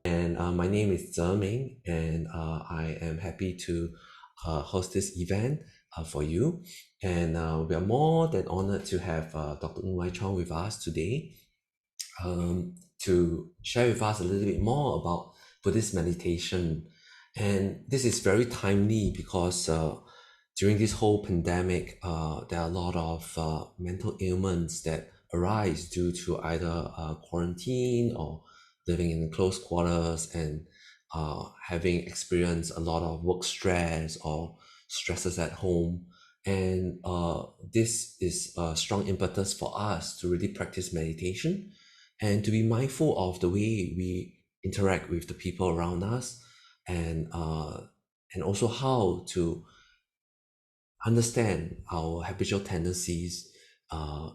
And my name is Ming, and I am happy to host this event for you. And we are more than honored to have Dr. Ng Wai Chong with us today to share with us a little bit more about Buddhist meditation. And this is very timely because during this whole pandemic, there are a lot of mental ailments that arise due to either quarantine or living in close quarters and having experienced a lot of work stress or stresses at home. And this is a strong impetus for us to really practice meditation and to be mindful of the way we interact with the people around us, and also how to understand our habitual tendencies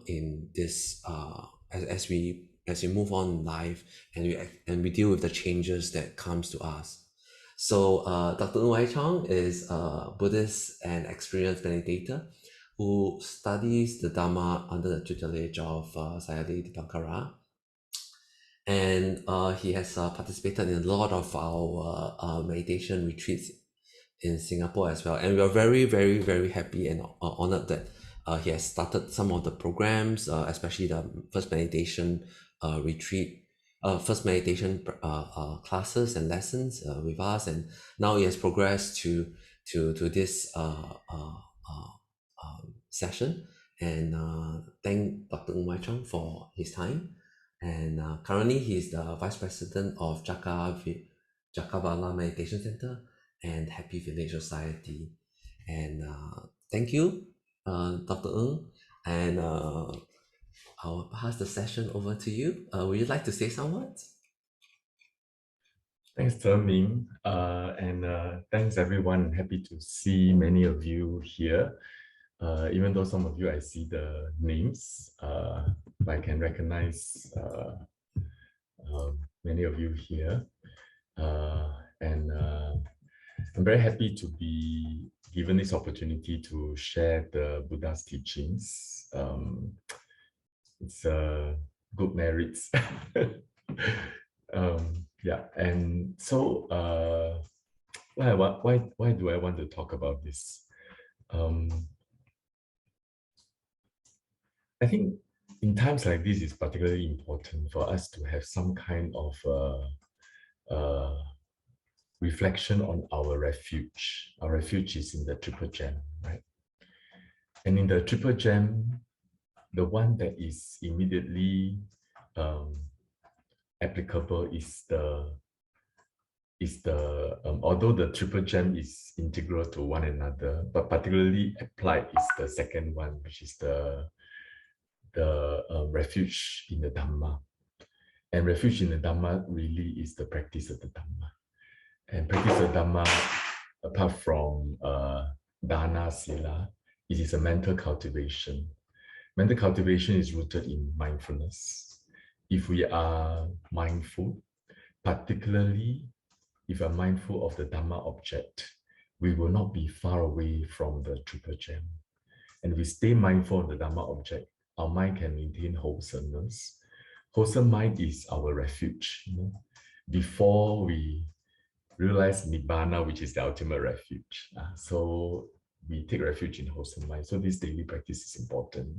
in this as we move on in life, and we deal with the changes that comes to us. So Dr. Ng Wai Chong is a Buddhist and experienced meditator who studies the Dharma under the tutelage of Sayadaw Dipankara, and he has participated in a lot of our meditation retreats in Singapore as well. And we are very, very, very happy and honored that he has started some of the programs, especially the first meditation retreat, first meditation classes and lessons with us, and now he has progressed to this session. And thank Dr. Ng Wai Chong for his time. And currently he's the Vice President of Jakabala Meditation Center and Happy Village Society. And thank you, Dr. Ng. And I'll pass the session over to you. Would you like to say some words? Thanks, Ming. And thanks, everyone. Happy to see many of you here. Even though some of you, I see the names, I can recognize many of you here. And I'm very happy to be given this opportunity to share the Buddha's teachings. It's good merits. Yeah, and so why do I want to talk about this? I think in times like this, it's particularly important for us to have some kind of reflection on our refuge. Our refuge is in the Triple Gem, right? And in the Triple Gem, the one that is immediately applicable is although the Triple Gem is integral to one another, but particularly applied is the second one, which is the refuge in the Dhamma. And refuge in the Dhamma really is the practice of the Dhamma. And practice of Dhamma, apart from dana, sila, it is a mental cultivation. Mental cultivation is rooted in mindfulness. If we are mindful, particularly if we are mindful of the Dhamma object, we will not be far away from the Triple Gem. And if we stay mindful of the Dhamma object, our mind can maintain wholesomeness. Wholesome mind is our refuge. Before we realize Nibbana, which is the ultimate refuge. So we take refuge in wholesome mind. So this daily practice is important.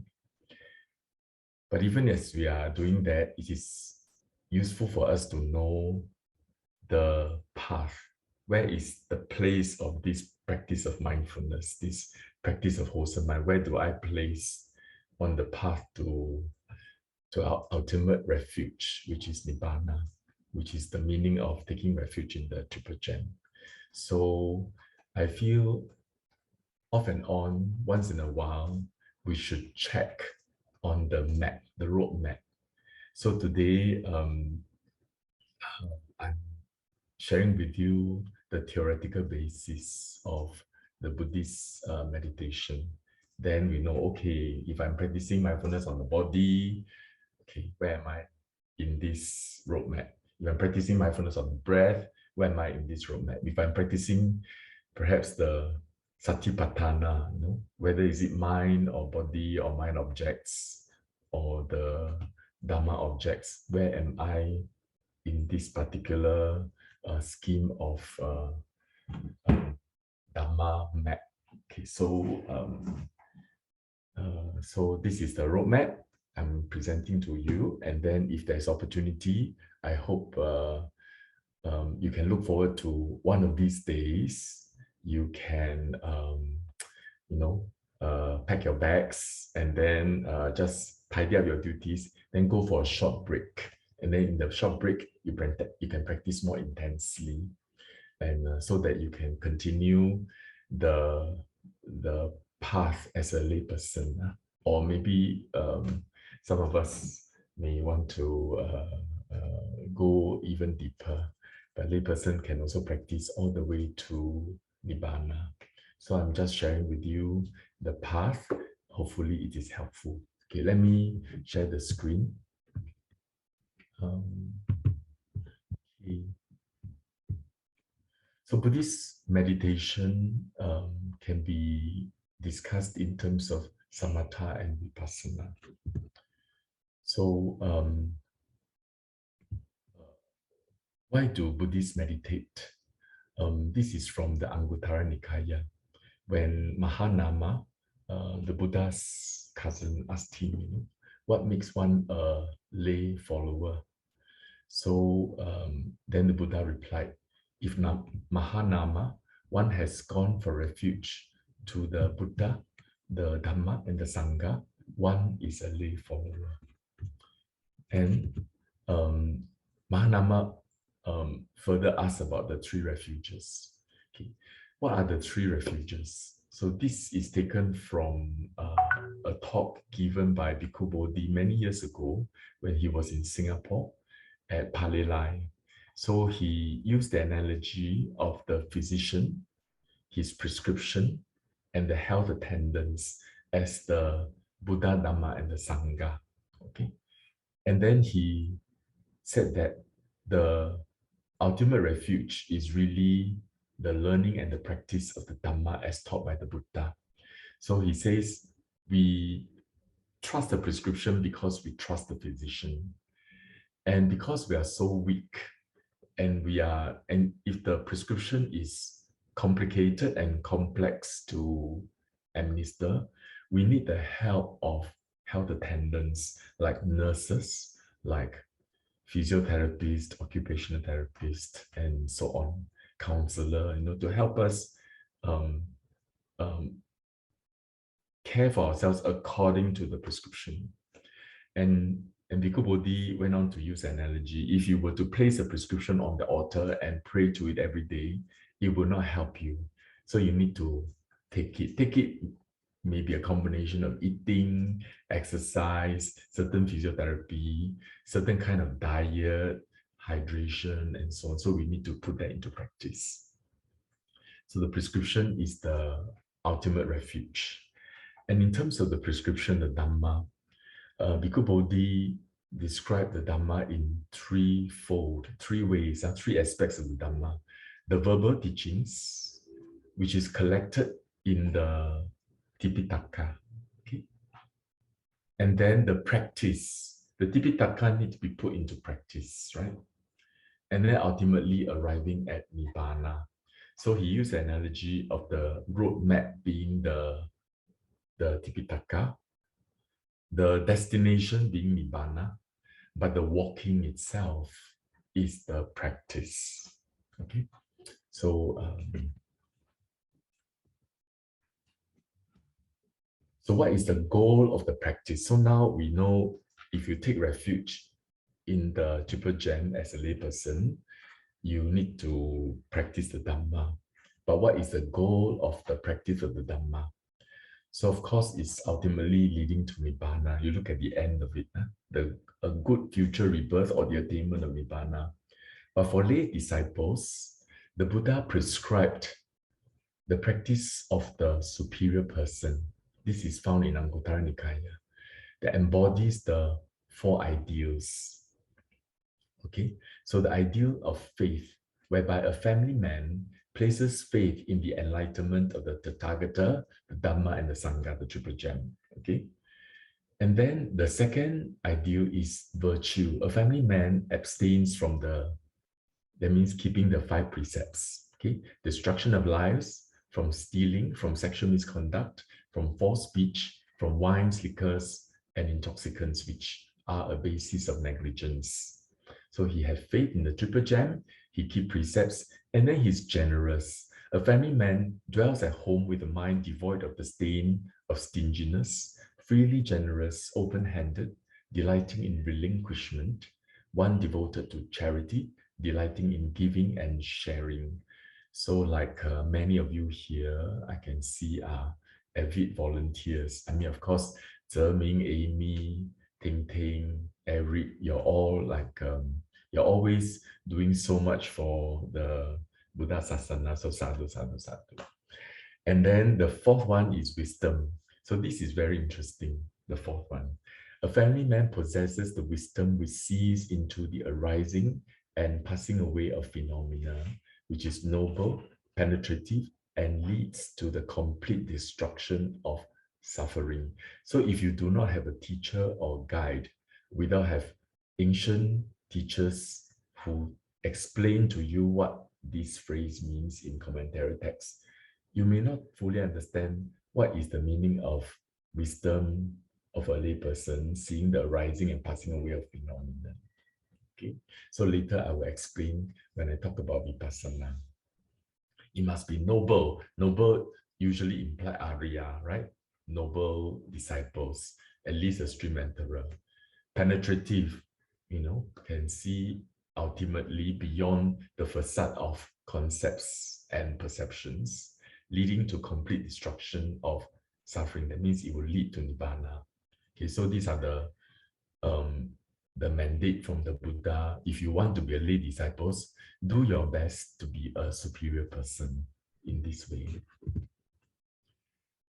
But even as we are doing that, it is useful for us to know the path. Where is the place of this practice of mindfulness, this practice of wholesome mind? Where do I place on the path to our ultimate refuge, which is Nibbana, which is the meaning of taking refuge in the Triple Gem? So I feel off and on, once in a while, we should check on the map, the road map. So today, I'm sharing with you the theoretical basis of the Buddhist meditation. Then we know, okay, if I'm practicing mindfulness on the body, okay, where am I in this roadmap? If I'm practicing mindfulness on the breath, where am I in this roadmap? If I'm practicing perhaps the Satipatthana, whether is it mind or body or mind objects or the Dhamma objects, where am I in this particular scheme of Dhamma map. Okay, so this is the roadmap I'm presenting to you, and then if there's opportunity, I hope you can look forward to one of these days. You can, pack your bags and then just tidy up your duties, then go for a short break. And then in the short break, you can practice more intensely, and so that you can continue the the path as a layperson, or maybe some of us may want to go even deeper, but layperson can also practice all the way to nibbana. So I'm just sharing with you the path. Hopefully it is helpful. Okay, let me share the screen. Okay. So Buddhist meditation can be discussed in terms of samatha and vipassana. So why do Buddhists meditate? This is from the Anguttara Nikaya. When Mahanama, the Buddha's cousin, asked him, what makes one a lay follower? So then the Buddha replied, if Mahanama, one has gone for refuge to the Buddha, the Dhamma, and the Sangha, one is a lay follower. And Mahanama further asked about the three refuges. Okay. What are the three refuges? So this is taken from a talk given by Bhikkhu Bodhi many years ago when he was in Singapore at Palelai. So he used the analogy of the physician, his prescription, and the health attendants as the Buddha, Dhamma, and the Sangha. Okay. And then he said that the ultimate refuge is really the learning and the practice of the Dhamma as taught by the Buddha. So he says, we trust the prescription because we trust the physician. And because we are so weak, and if the prescription is complicated and complex to administer, we need the help of health attendants like nurses, like physiotherapist, occupational therapist, and so on, counselor, to help us care for ourselves according to the prescription. And Bhikkhu Bodhi went on to use an analogy. If you were to place a prescription on the altar and pray to it every day, it will not help you. So you need to take it. Take it may be a combination of eating, exercise, certain physiotherapy, certain kind of diet, hydration, and so on. So we need to put that into practice. So the prescription is the ultimate refuge. And in terms of the prescription, the Dhamma, Bhikkhu Bodhi described the Dhamma in three ways, three aspects of the Dhamma. The verbal teachings, which is collected in the Tipitaka. Okay? And then the practice. The Tipitaka needs to be put into practice, right? And then ultimately arriving at Nibbana. So he used the analogy of the roadmap being the Tipitaka, the destination being Nibbana, but the walking itself is the practice. Okay, so what is the goal of the practice? So now we know if you take refuge in the Triple Gem as a layperson, you need to practice the Dhamma. But what is the goal of the practice of the Dhamma? So of course, it's ultimately leading to Nibbana. You look at the end of it, a good future rebirth or the attainment of Nibbana. But for lay disciples, the Buddha prescribed the practice of the superior person. This is found in Anguttara Nikaya, that embodies the four ideals. Okay, so the ideal of faith, whereby a family man places faith in the enlightenment of the Tathagata, the Dhamma, and the Sangha, the Triple Gem. Okay, And then the second ideal is virtue. A family man abstains from that means keeping the 5 precepts, okay? Destruction of lives, from stealing, from sexual misconduct, from false speech, from wines, liquors, and intoxicants, which are a basis of negligence. So he has faith in the triple gem, he keeps precepts, and then he's generous. A family man dwells at home with a mind devoid of the stain of stinginess, freely generous, open-handed, delighting in relinquishment, one devoted to charity, delighting in giving and sharing. So like many of you here, I can see are avid volunteers. I mean, of course, Zheming, Amy, Ting Ting, Eric, you're all like, you're always doing so much for the Buddha Sasana. So sadhu, sadhu, sadhu. And then the fourth one is wisdom. So this is very interesting, the fourth one. A family man possesses the wisdom which sees into the arising and passing away of phenomena, which is noble, penetrative, and leads to the complete destruction of suffering. So if you do not have a teacher or guide, without have ancient teachers who explain to you what this phrase means in commentary text, you may not fully understand what is the meaning of wisdom of a layperson, seeing the arising and passing away of phenomena. Okay, so later I will explain when I talk about Vipassana. It must be noble. Noble usually imply Arya, right? Noble disciples, at least a stream enterer. Penetrative, can see ultimately beyond the facade of concepts and perceptions, leading to complete destruction of suffering. That means it will lead to Nibbana. Okay, so these are the mandate from the Buddha. If you want to be a lay disciples, do your best to be a superior person in this way.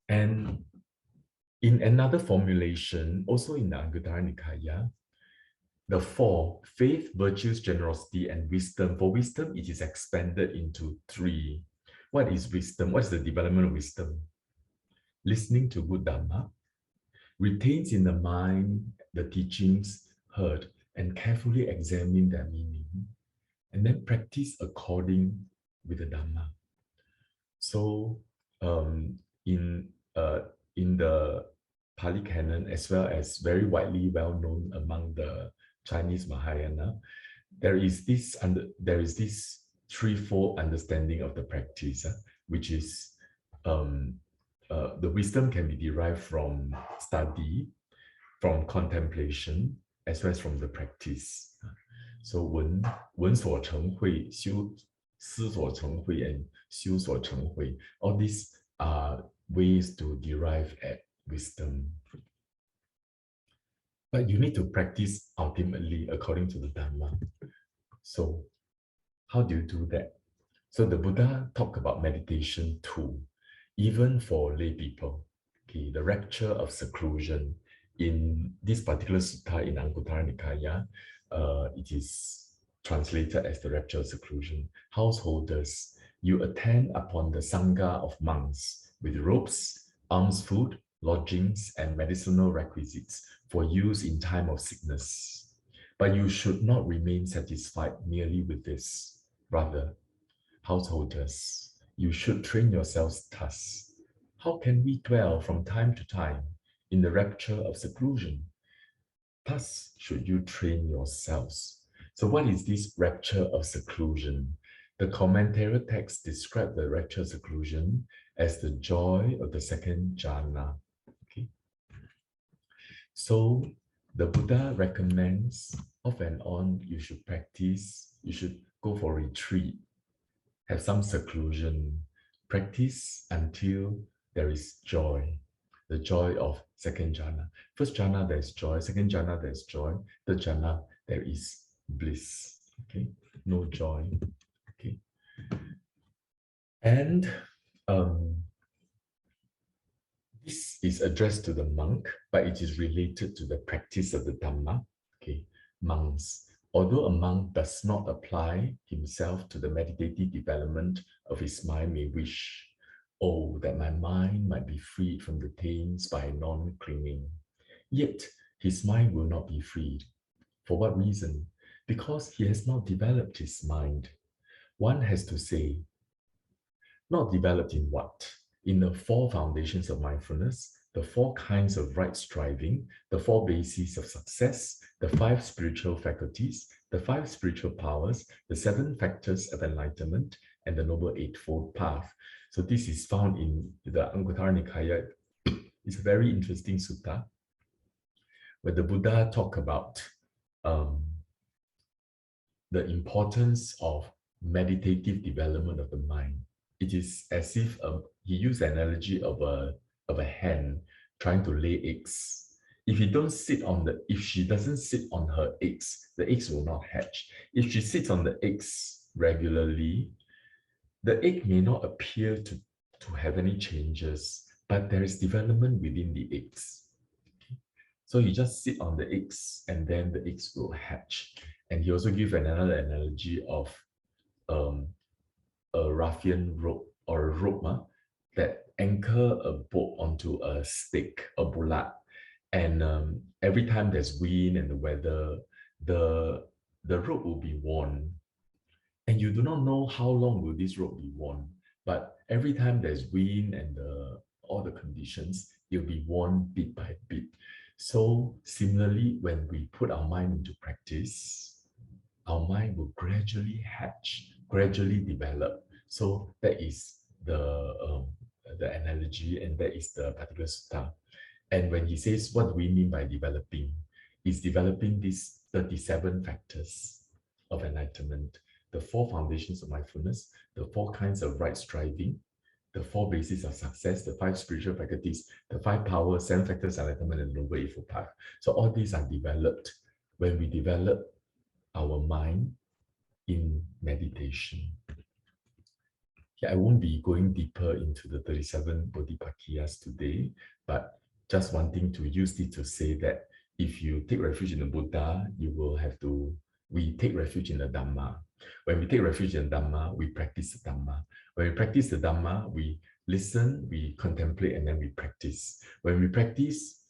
And in another formulation, also in the Anguttara Nikaya, the four, faith, virtues, generosity, and wisdom. For wisdom, it is expanded into 3. What is wisdom? What is the development of wisdom? Listening to good Dhamma, retains in the mind the teachings heard, and carefully examine their meaning, and then practice according with the Dhamma. So in the Pali Canon, as well as very widely well known among the Chinese Mahayana, there is this threefold understanding of the practice, which is the wisdom can be derived from study, from contemplation, as well as from the practice. So 闻所成慧, 思所成慧, and 修所成慧. All these are ways to derive at wisdom. But you need to practice ultimately according to the Dhamma. So how do you do that? So the Buddha talked about meditation too, even for lay people. Okay, the rapture of seclusion. In this particular sutta in Anguttara Nikaya, it is translated as the rapture of seclusion. Householders, you attend upon the sangha of monks with robes, alms food, lodgings, and medicinal requisites for use in time of sickness. But you should not remain satisfied merely with this. Rather, householders, you should train yourselves thus. How can we dwell from time to time in the rapture of seclusion? Thus should you train yourselves. So what is this rapture of seclusion? The commentary text describes the rapture of seclusion as the joy of the second jhana. Okay. So the Buddha recommends off and on you should practice, you should go for retreat, have some seclusion, practice until there is joy, the joy of second jhana. First jhana, there is joy. Second jhana, there is joy. Third jhana, there is bliss. Okay, no joy. Okay, and this is addressed to the monk, but it is related to the practice of the Dhamma. Okay, monks. Although a monk does not apply himself to the meditative development of his mind, may wish, oh, that my mind might be freed from the taints by non-clinging. Yet his mind will not be freed. For what reason? Because he has not developed his mind. One has to say, not developed in what? In the four foundations of mindfulness, the four kinds of right striving, the four bases of success, the five spiritual faculties, the five spiritual powers, the seven factors of enlightenment, and the Noble Eightfold Path. So this is found in the Anguttara Nikaya. It's a very interesting sutta where the Buddha talk about um, the importance of meditative development of the mind. It is as if he used the analogy of a hen trying to lay eggs. If if she doesn't sit on her eggs, the eggs will not hatch. If she sits on the eggs regularly, the egg may not appear to have any changes, but there is development within the eggs. So you just sit on the eggs and then the eggs will hatch. And he also gives another analogy of um, a ruffian rope or a rope that anchor a boat onto a stick, a bulat. And every time there's wind and the weather, the rope will be worn. And you do not know how long will this rope be worn. But every time there's wind and all the conditions, it'll be worn bit by bit. So similarly, when we put our mind into practice, our mind will gradually hatch, gradually develop. So that is the analogy, and that is the particular sutta. And when he says, what do we mean by developing? Is developing these 37 factors of enlightenment, the four foundations of mindfulness, the four kinds of right striving, the four bases of success, the five spiritual faculties, the five powers, seven factors of enlightenment, and the Noble Eightfold Path. So all these are developed when we develop our mind in meditation. I won't be going deeper into the 37 Bodhipakkhiyas today, but just wanting to use it to say that if you take refuge in the Buddha, we take refuge in the Dhamma. When we take refuge in the Dhamma, we practice the Dhamma. When we practice the Dhamma, we listen, we contemplate, and then we practice. When we practice,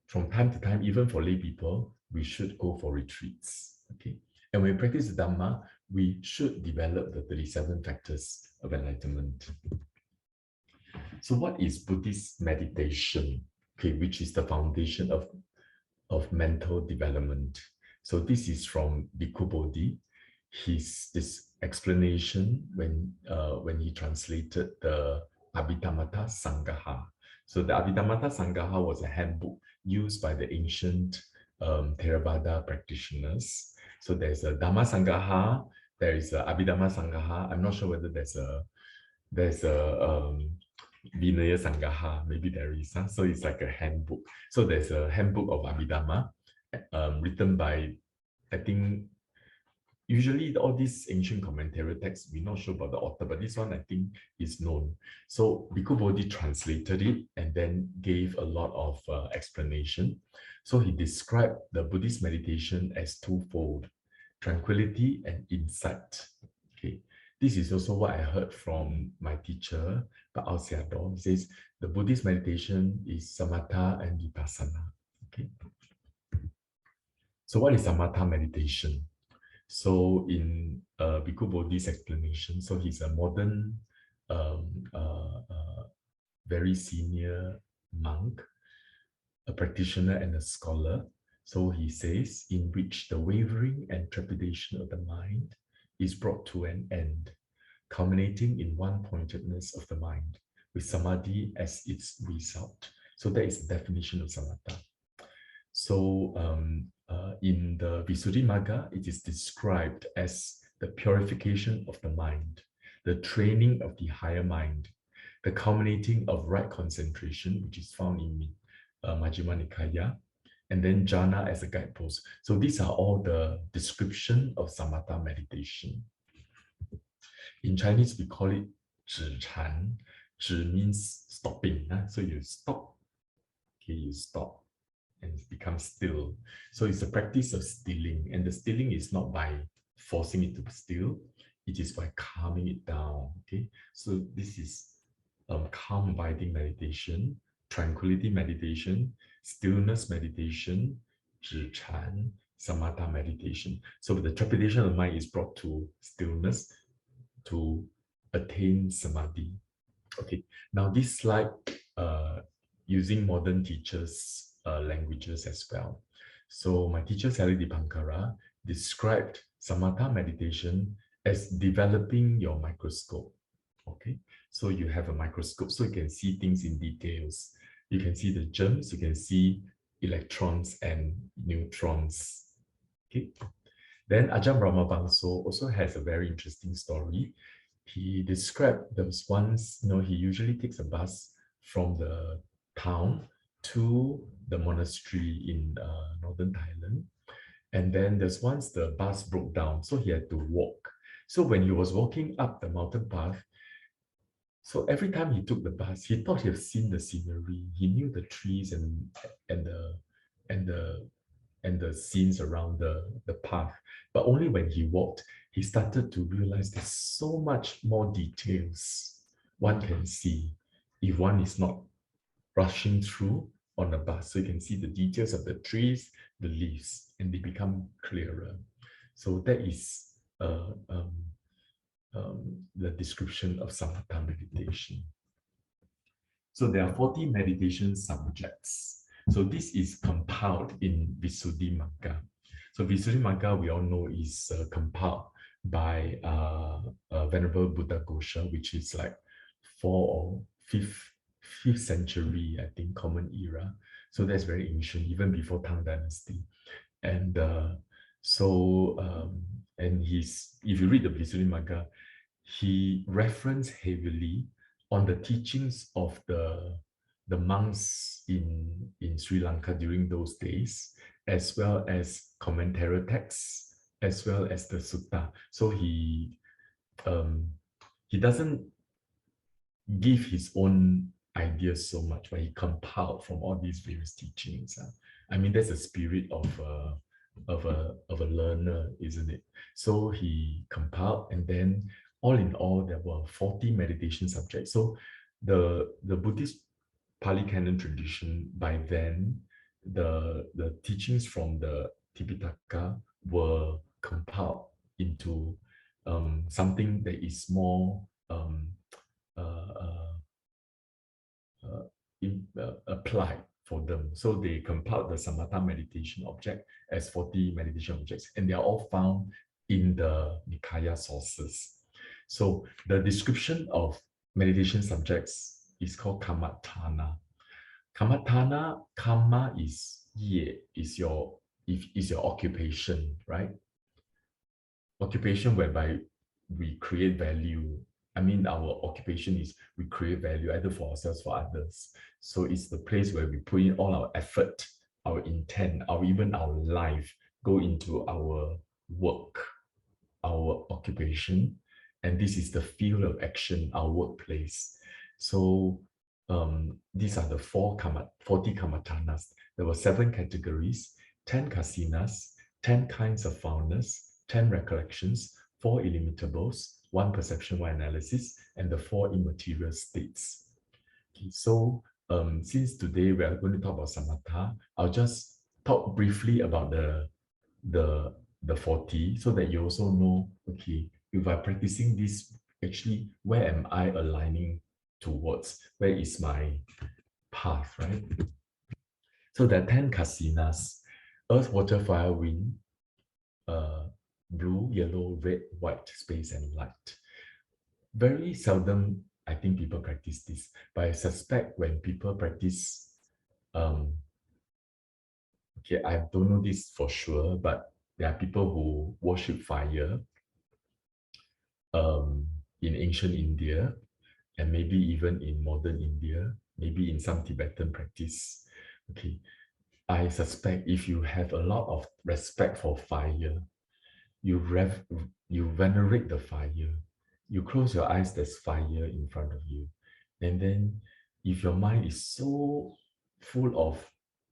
from time to time, even for lay people, we should go for retreats. Okay. And when we practice the Dhamma, we should develop the 37 factors of enlightenment. So what is Buddhist meditation? Okay, which is the foundation of mental development. So this is from Bhikkhu Bodhi. This explanation when he translated the Abhidhamma Sangaha. So the Abhidhamma Sangaha was a handbook used by the ancient Theravada practitioners. So there's a Dhamma Sangaha, there is a Abhidhamma Sangaha. I'm not sure whether there's a Vinaya Sangaha, maybe there is. So it's like a handbook. So there's a handbook of Abhidhamma written by, I think, usually all these ancient commentary texts, we're not sure about the author, but this one I think is known. So Bhikkhu Bodhi translated it and then gave a lot of explanation. So he described the Buddhist meditation as twofold: tranquility and insight. Okay, this is also what I heard from my teacher, Pak Siador. He says the Buddhist meditation is samatha and vipassana. Okay, so what is samatha meditation? So in Bhikkhu Bodhi's explanation, so he's a modern, very senior monk, a practitioner and a scholar. So he says, in which the wavering and trepidation of the mind is brought to an end, culminating in one-pointedness of the mind, with samadhi as its result. So that is the definition of samatha. So in the Visuddhimagga, it is described as the purification of the mind, the training of the higher mind, the culminating of right concentration, which is found in Majjhima Nikaya, and then jhana as a guidepost. So these are all the description of samatha meditation. In Chinese, we call it 止禅. 止 means stopping. So you stop. Okay, you stop and it becomes still. So it's a practice of stilling. And the stilling is not by forcing it to be still. It is by calming it down. Okay, so this is calm abiding meditation tranquility meditation, stillness meditation, zhichan, samatha meditation. So the trepidation of the mind is brought to stillness to attain samadhi. Okay, now this slide using modern teachers' languages as well. So my teacher Sally Dipankara described samatha meditation as developing your microscope. Okay, so you have a microscope so you can see things in details. You can see the germs, you can see electrons and neutrons. Okay, then Ajahn Brahmabangso also has a very interesting story. He described there was once, he usually takes a bus from the town to the monastery in northern Thailand. And then there's once the bus broke down, so he had to walk. So when he was walking up the mountain path, so every time he took the bus, he thought he had seen the scenery. He knew the trees and the and the and the scenes around the path. But only when he walked, he started to realize there's so much more details one can see if one is not rushing through on the bus. So you can see the details of the trees, the leaves, and they become clearer. So that is the description of samatha meditation. So there are 40 meditation subjects. So this is compiled in Visuddhimagga. So Visuddhimagga, we all know, is compiled by Venerable Buddha Ghosha, which is like 4th or 5th century, I think, Common Era. So that's very ancient, even before Tang Dynasty. And if you read the Visuddhimagga, he referenced heavily on the teachings of the monks in Sri Lanka during those days, as well as commentary texts, as well as the sutta. So he doesn't give his own ideas so much, but he compiled from all these various teachings. I mean, that's the spirit of a learner, isn't it? So he compiled, and then all in all, there were 40 meditation subjects. So the Buddhist Pali Canon tradition, by then, the teachings from the Tipitaka were compiled into something that is more applied for them. So they compiled the samatha meditation object as 40 meditation objects, and they are all found in the Nikaya sources. So the description of meditation subjects is called Kamatthana. Kamatthana, karma is your occupation, right? Occupation whereby we create value. I mean, our occupation is we create value either for ourselves or others. So it's the place where we put in all our effort, our intent, even our life go into our work, our occupation. And this is the field of action, our workplace. So these are the 40 kamathanas. There were 7 categories, 10 kasinas, 10 kinds of foundness, 10 recollections, 4 illimitables, 1 perception, 1 analysis, and the 4 immaterial states. Okay, so since today we are going to talk about samatha, I'll just talk briefly about the 40 so that you also know, okay, if I'm practicing this, actually, where am I aligning towards? Where is my path, right? So there are 10 kasinas: earth, water, fire, wind, blue, yellow, red, white, space, and light. Very seldom, I think, people practice this, but I suspect when people practice, okay, I don't know this for sure, but there are people who worship fire in ancient India, and maybe even in modern India, maybe in some Tibetan practice. Okay, I suspect if you have a lot of respect for fire, you venerate the fire. You close your eyes, there's fire in front of you. And then if your mind is so full of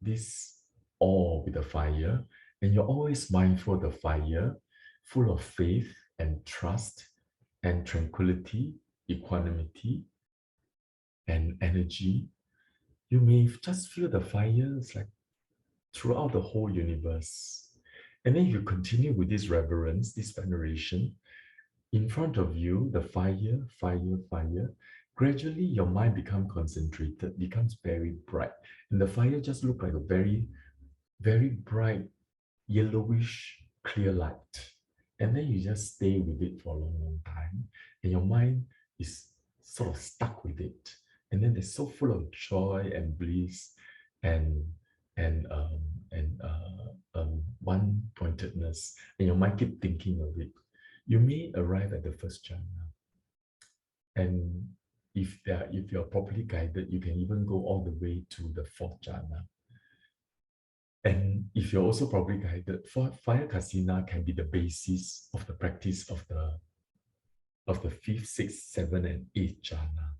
this awe with the fire, and you're always mindful of the fire, full of faith and trust and tranquility, equanimity, and energy, You may just feel the fire is like throughout the whole universe. And then you continue with this reverence, this veneration. In front of you, the fire, fire, fire. Gradually, your mind becomes concentrated, becomes very bright. And the fire just look like a very, very bright, yellowish, clear light. And then you just stay with it for a long, long time. And your mind is sort of stuck with it. And then they're so full of joy and bliss and and um, one pointedness. And your mind keep thinking of it. You may arrive at the first jhana. And if you're properly guided, you can even go all the way to the fourth jhana. And if you're also properly guided, fire kasina can be the basis of the practice of the fifth, sixth, seventh, and eighth jhana.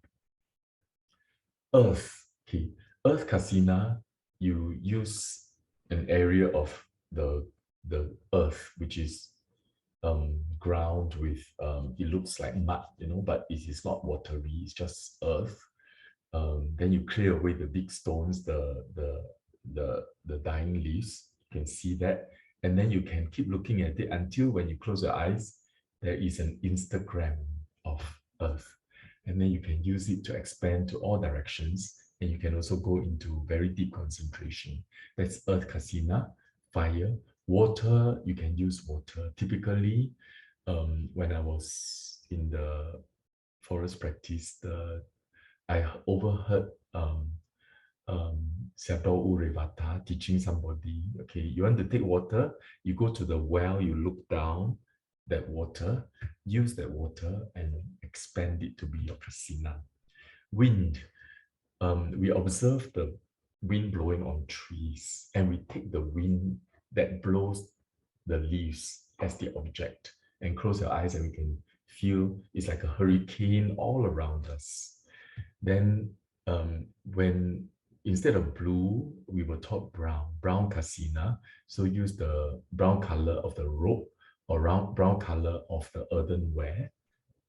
Earth, okay, earth kasina, you use an area of the earth, which is ground with it looks like mud, but it is not watery, it's just earth. Then you clear away the big stones, the dying leaves. You can see that, and then you can keep looking at it until when you close your eyes, there is an Instagram of earth, and then you can use it to expand to all directions, and you can also go into very deep concentration. That's earth kasina. Fire. Water, you can use water. Typically, when I was in the forest practice, I overheard Seattle Urevata teaching somebody, okay, you want to take water, you go to the well, you look down that water, use that water and expand it to be your prasina. Wind, we observe the wind blowing on trees and we take the wind that blows the leaves as the object and close your eyes and we can feel it's like a hurricane all around us. Then when instead of blue, we were taught brown kasina. So use the brown color of the rope or brown color of the earthenware,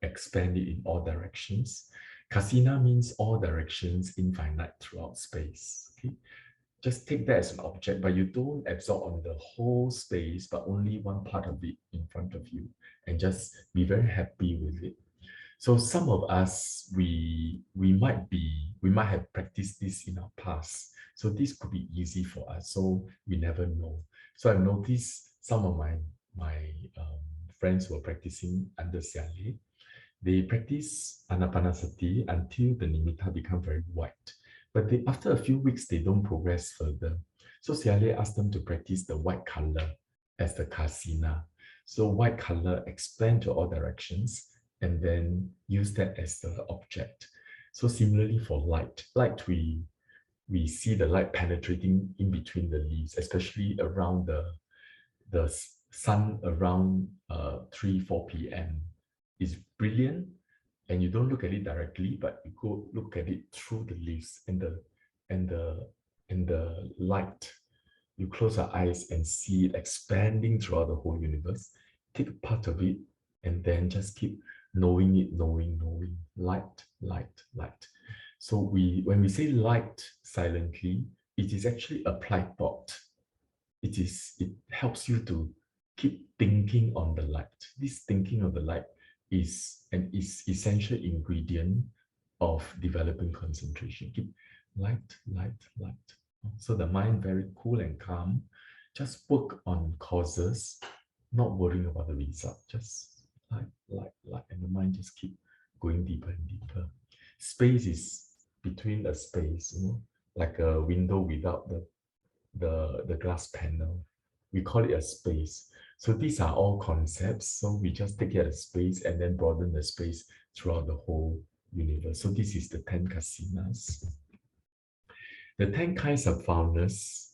expand it in all directions. Kasina means all directions, infinite throughout space. Okay, just take that as an object, but you don't absorb on the whole space, but only one part of it in front of you, and just be very happy with it. So some of us, we might have practiced this in our past. So this could be easy for us. So we never know. So I've noticed some of my friends who are practicing under Siale, they practice anapanasati until the Nimita become very white. But after a few weeks, they don't progress further. So Siale asked them to practice the white color as the kasina. So white color expand to all directions and then use that as the object. So similarly for light, we see the light penetrating in between the leaves, especially around the sun around 3, 4 p.m. is brilliant, and you don't look at it directly, but you go look at it through the leaves and the light. You close your eyes and see it expanding throughout the whole universe. Take a part of it and then just keep knowing it, knowing, light, light, light. So when we say light silently, it is actually applied thought. It helps you to keep thinking on the light. This thinking of the light is an essential ingredient of developing concentration. Keep light, light, light. So the mind very cool and calm. Just work on causes, not worrying about the result. Just light, light, light, and the mind just keep going deeper and deeper. Space is between the space, like a window without the glass panel. We call it a space. So these are all concepts. So we just take it as space and then broaden the space throughout the whole universe. So this is the 10 kasinas. The 10 kinds of foulness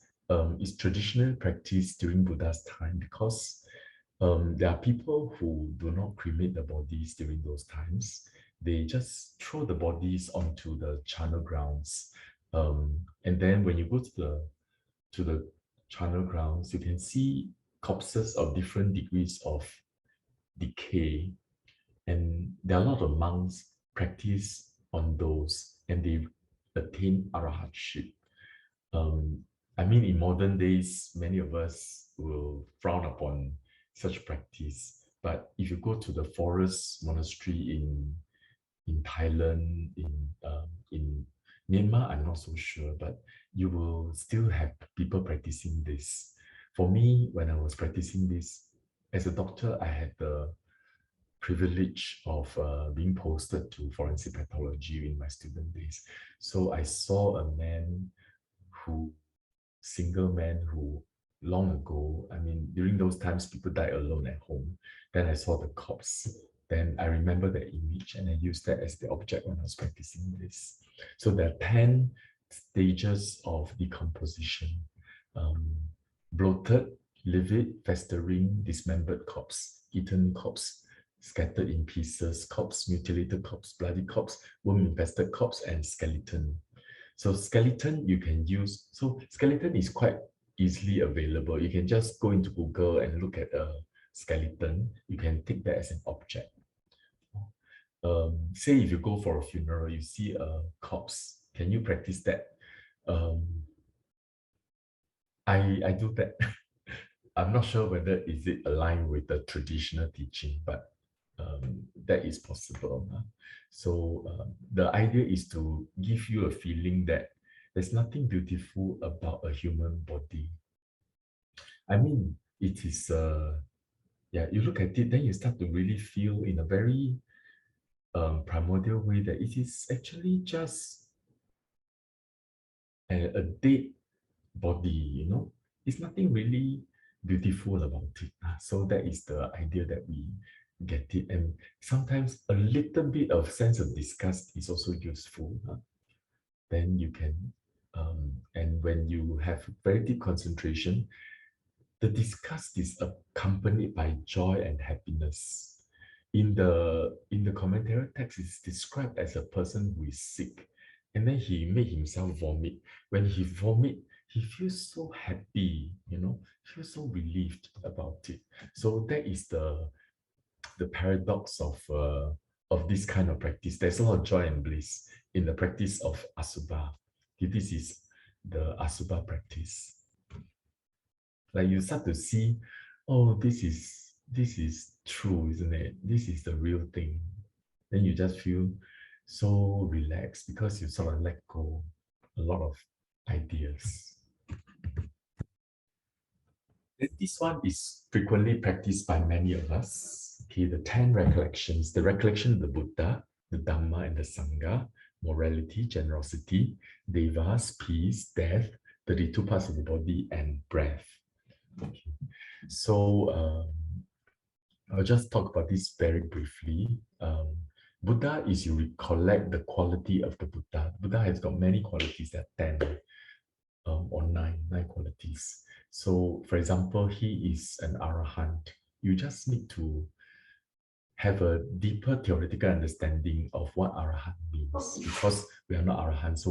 is traditional practice during Buddha's time because there are people who do not cremate the bodies during those times. They just throw the bodies onto the charnel grounds. And then when you go to the charnel grounds, you can see corpses of different degrees of decay. And there are a lot of monks practice on those, and attain arahantship. Um, I mean, in modern days, many of us will frown upon such practice. But if you go to the forest monastery in Thailand, in Myanmar, I'm not so sure, but you will still have people practicing this. For me, when I was practicing this, as a doctor, I had the privilege of being posted to forensic pathology in my student days. So I saw a man who, single man who long ago, I mean, during those times, people died alone at home. Then I saw the corpse. Then I remember the image and I used that as the object when I was practicing this. So there are 10 stages of decomposition. Um, bloated, livid, festering, dismembered corpse, eaten corpse, scattered in pieces, corpse, mutilated corpse, bloody corpse, worm-infested corpse, and skeleton. So skeleton you can use. So skeleton is quite easily available. You can just go into Google and look at a skeleton. You can take that as an object. Say if you go for a funeral, you see a corpse. Can you practice that? Um, I do that. I'm not sure whether is it aligned with the traditional teaching, but that is possible. So the idea is to give you a feeling that there's nothing beautiful about a human body. I mean, it is, yeah, you look at it, then you start to really feel in a very primordial way that it is actually just a dead body, you know. It's nothing really beautiful about it. So that is the idea that we get it. And sometimes a little bit of sense of disgust is also useful. Then you can, and when you have very deep concentration, the disgust is accompanied by joy and happiness. In the commentary text, it's described as a person who is sick, and then he made himself vomit. When he vomit, he feels so happy, you know, feels so relieved about it. So that is the paradox of this kind of practice. There's a lot of joy and bliss in the practice of asubha. This is the asubha practice. Like you start to see, oh, this is true, isn't it? This is the real thing. Then you just feel so relaxed because you sort of let go a lot of ideas. This one is frequently practiced by many of us. Okay, the 10 recollections, the recollection of the Buddha, the Dhamma, and the Sangha, morality, generosity, devas, peace, death, 32 parts of the body, and breath. Okay. So I'll just talk about this very briefly. Buddha is you recollect the quality of the Buddha. Buddha has got many qualities, that 10 or nine qualities. So for example, he is an arahant. You just need to have a deeper theoretical understanding of what arahant means, because we are not arahant, so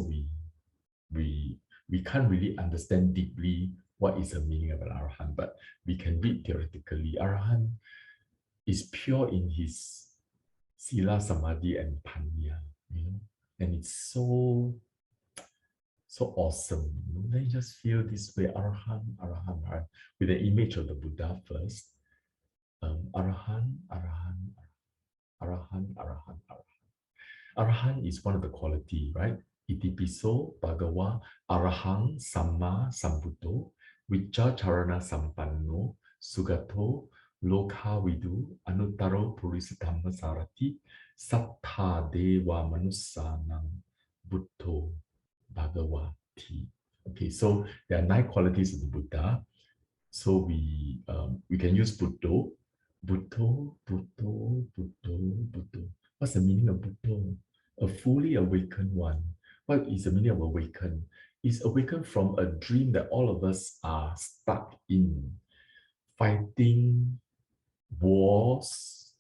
we can't really understand deeply what is the meaning of an arahant, but we can read theoretically. Arahant is pure in his sila, samadhi, and panya, you know, and it's so awesome. You know? Then you just feel this way, arahant, arahant, arahant, with the image of the Buddha first. Arahant, arahant, arahant, arahant, arahant. Arahant is one of the quality, right? Itipiso, Bhagawa, Arahang, Samma, Sambuddho, Vicca Charana Sampanno, Sugato, Lokha Vidu, Anuttaro Purisa Dhamma Sarati, Sattha Deva Manusanam, Buddho, Bhagavati. Okay, so there are 9 qualities of the Buddha. So we can use Buddho, Buddho, Buddho, Buddho, Buddho. What's the meaning of Buddho? A fully awakened one. What is the meaning of awakened? It's awakened from a dream that all of us are stuck in, fighting wars,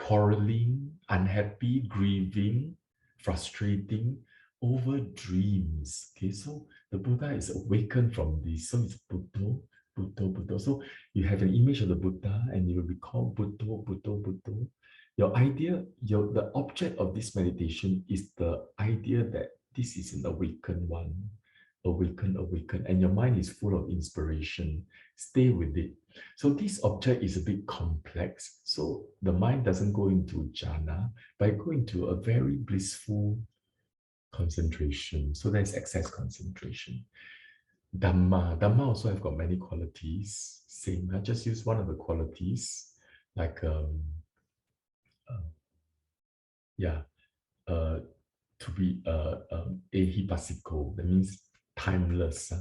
quarreling, unhappy, grieving, frustrating over dreams. Okay, so the Buddha is awakened from this. So it's Buddha, Buddha, Buddha. So you have an image of the Buddha and you recall Buddha, Buddha, Buddha. Your idea, the object of this meditation is the idea that this is an awakened one. Awaken, and your mind is full of inspiration. Stay with it. So this object is a bit complex. So the mind doesn't go into jhana, but go into a very blissful concentration. So there's excess concentration. Dhamma also have got many qualities. Same, I just use one of the qualities, like yeah, to be ahipasiko. That means timeless.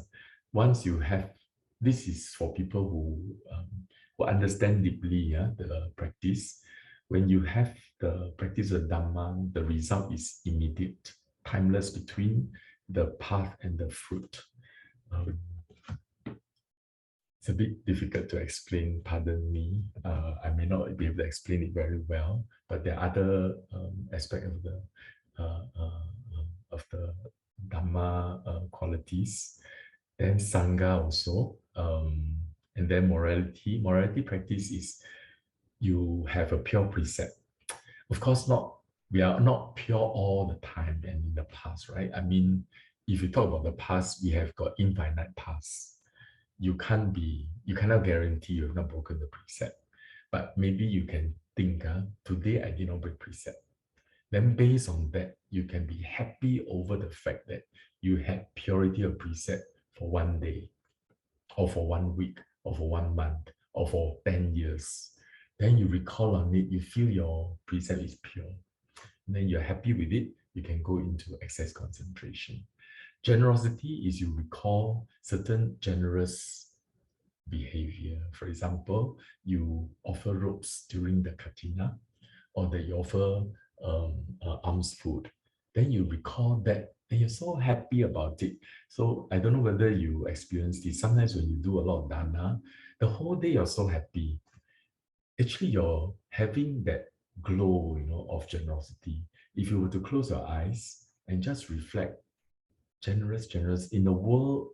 Once you have, this is for people who understand deeply the practice. When you have the practice of Dhamma, the result is immediate, timeless between the path and the fruit. It's a bit difficult to explain, pardon me. I may not be able to explain it very well, but there are other aspects of the Dhamma qualities. Then Sangha also, and then morality. Morality practice is you have a pure precept. Of course, we are not pure all the time and in the past, right? I mean, if you talk about the past, we have got infinite past. You cannot guarantee you have not broken the precept. But maybe you can think, today I did not break precept. Then based on that, you can be happy over the fact that you had purity of precept for one day, or for 1 week, or for 1 month, or for 10 years. Then you recall on it, you feel your precept is pure. And then you're happy with it, you can go into excess concentration. Generosity is you recall certain generous behavior. For example, you offer ropes during the katina, or that you offer alms food. Then you recall that, and you're so happy about it. So I don't know whether you experience this. Sometimes when you do a lot of dana, the whole day you're so happy. Actually, you're having that glow, of generosity. If you were to close your eyes and just reflect, generous. In the world,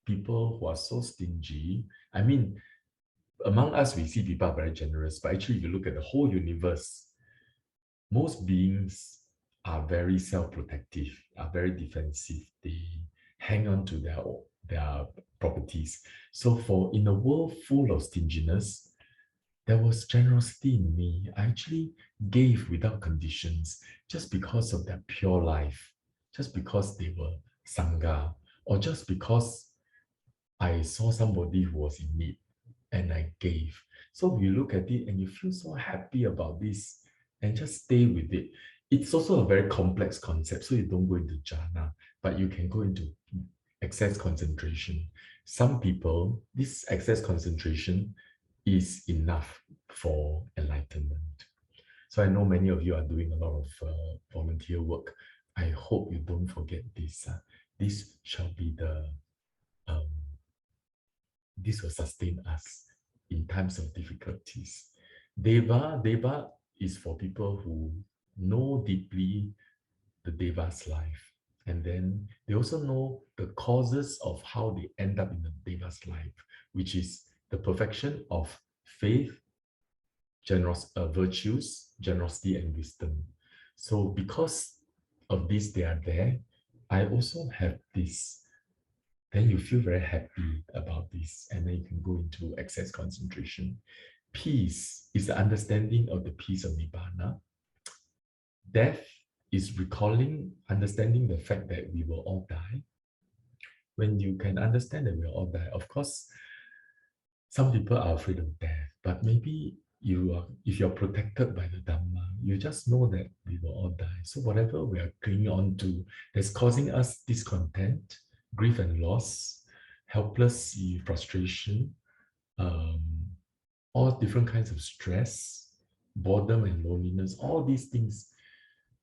people who are so stingy, I mean, among us, we see people are very generous, but actually, if you look at the whole universe, most beings are very self-protective, are very defensive. They hang on to their properties. So in a world full of stinginess, there was generosity in me. I actually gave without conditions, just because of their pure life, just because they were Sangha, or just because I saw somebody who was in need and I gave. So you look at it and you feel so happy about this and just stay with it. It's also a very complex concept, so you don't go into jhana, but you can go into excess concentration. Some people, this excess concentration is enough for enlightenment. So I know many of you are doing a lot of volunteer work. I hope you don't forget this. This shall be this will sustain us in times of difficulties. Deva is for people who know deeply the Deva's life. And then they also know the causes of how they end up in the Deva's life, which is the perfection of faith, virtues, generosity, and wisdom. So because of this, they are there. I also have this. Then you feel very happy about this, and then you can go into excess concentration. Peace is the understanding of the peace of Nibbana. Death is understanding the fact that we will all die. When you can understand that we will all die, of course, some people are afraid of death, but maybe if you're protected by the Dhamma, you just know that we will all die. So whatever we are clinging on to that's causing us discontent, grief and loss, helpless frustration, all different kinds of stress, boredom and loneliness, all these things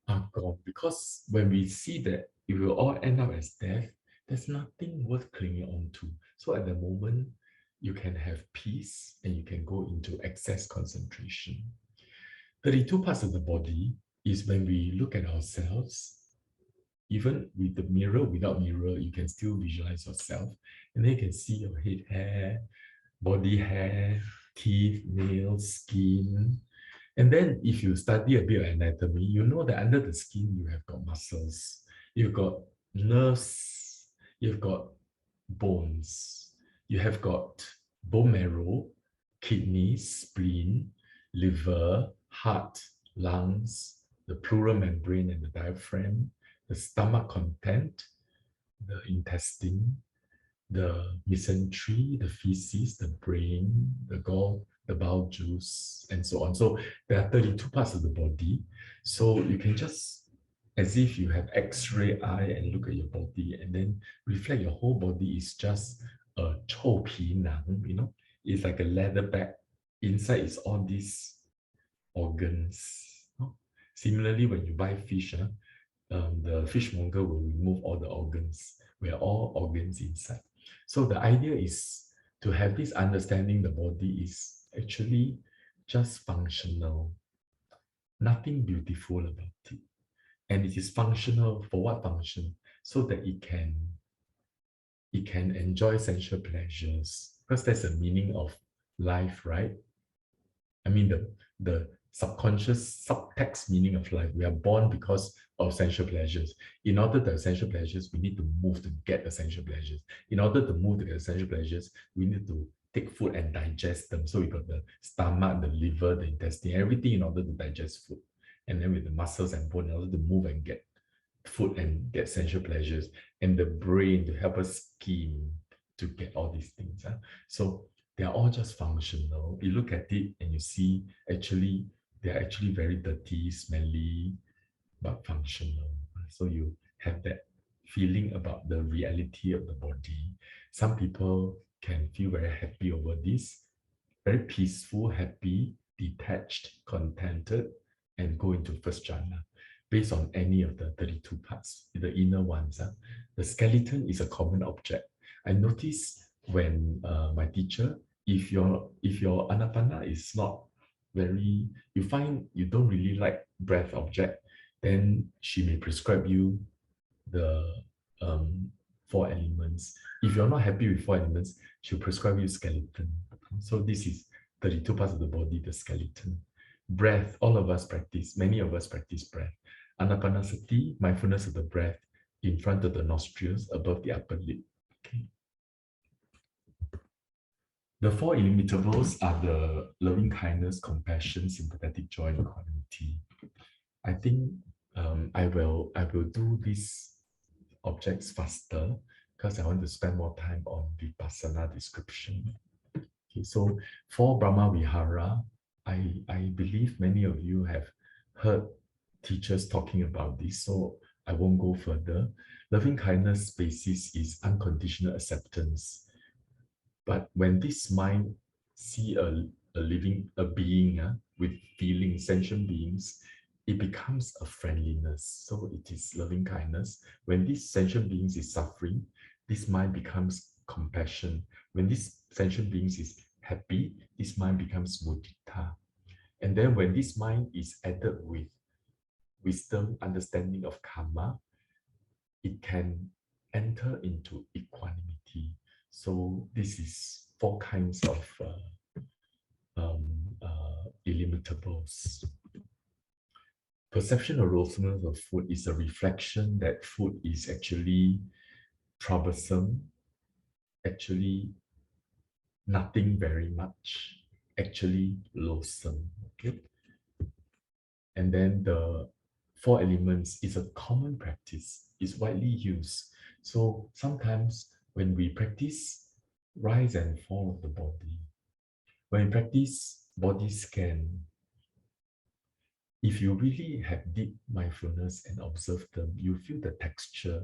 are gone. Because when we see that it will all end up as death, there's nothing worth clinging on to. So at the moment, you can have peace and you can go into excess concentration. 32 parts of the body is when we look at ourselves, even with the mirror, without mirror, you can still visualize yourself. And then you can see your head hair, body hair, teeth, nails, skin. And then if you study a bit of anatomy, you know that under the skin, you have got muscles, you've got nerves, you've got bones, you have got bone marrow, kidneys, spleen, liver, heart, lungs, the pleural membrane and the diaphragm, the stomach content, the intestine, the mesentery, the feces, the brain, the gall, the bowel juice, and so on. So there are 32 parts of the body. So you can just, as if you have X-ray eye and look at your body and then reflect your whole body is just a 臭皮囊, it's like a leather bag. Inside is all these organs. Similarly, when you buy fish, the fishmonger will remove all the organs. We are all organs inside. So the idea is to have this understanding the body is actually just functional, nothing beautiful about it. And it is functional for what function? So that it can enjoy sensual pleasures. Because that's the meaning of life, right? I mean, the subconscious subtext meaning of life. We are born because of sensual pleasures. In order to have sensual pleasures, we need to move to get the sensual pleasures. In order to move to get the sensual pleasures, we need to take food and digest them. So we got the stomach, the liver, the intestine, everything in order to digest food. And then with the muscles and bone in order to move and get food and get sensual pleasures. And the brain to help us scheme to get all these things. So they are all just functional. You look at it and you see actually they're actually very dirty, smelly, but functional. So you have that feeling about the reality of the body. Some people can feel very happy over this, very peaceful, happy, detached, contented, and go into first jhana based on any of the 32 parts, the inner ones. The skeleton is a common object. I notice when my teacher, if your anapana is not very, you find you don't really like breath object, then she may prescribe you the four elements. If you're not happy with four elements, she'll prescribe you skeleton. So this is 32 parts of the body, the skeleton. Breath, all of us practice, many of us practice breath. Anapanasati, mindfulness of the breath in front of the nostrils, above the upper lip. Okay. The four illimitables are the loving kindness, compassion, sympathetic joy, and equanimity. I think I will do these objects faster because I want to spend more time on Vipassana description. Okay, so for Brahma Vihara, I believe many of you have heard teachers talking about this, so I won't go further. Loving kindness basis is unconditional acceptance. But when this mind see a being with feelings, sentient beings, it becomes a friendliness. So it is loving kindness. When this sentient beings is suffering, this mind becomes compassion. When this sentient beings is happy, this mind becomes mudita. And then when this mind is added with wisdom, understanding of karma, it can enter into equanimity. So this is four kinds of illimitables. Perception arousal of food is a reflection that food is actually troublesome, actually nothing very much, actually loathsome. Okay. And then the four elements is a common practice, is widely used. So sometimes when we practice rise and fall of the body, when we practice body scan, if you really have deep mindfulness and observe them, you feel the texture,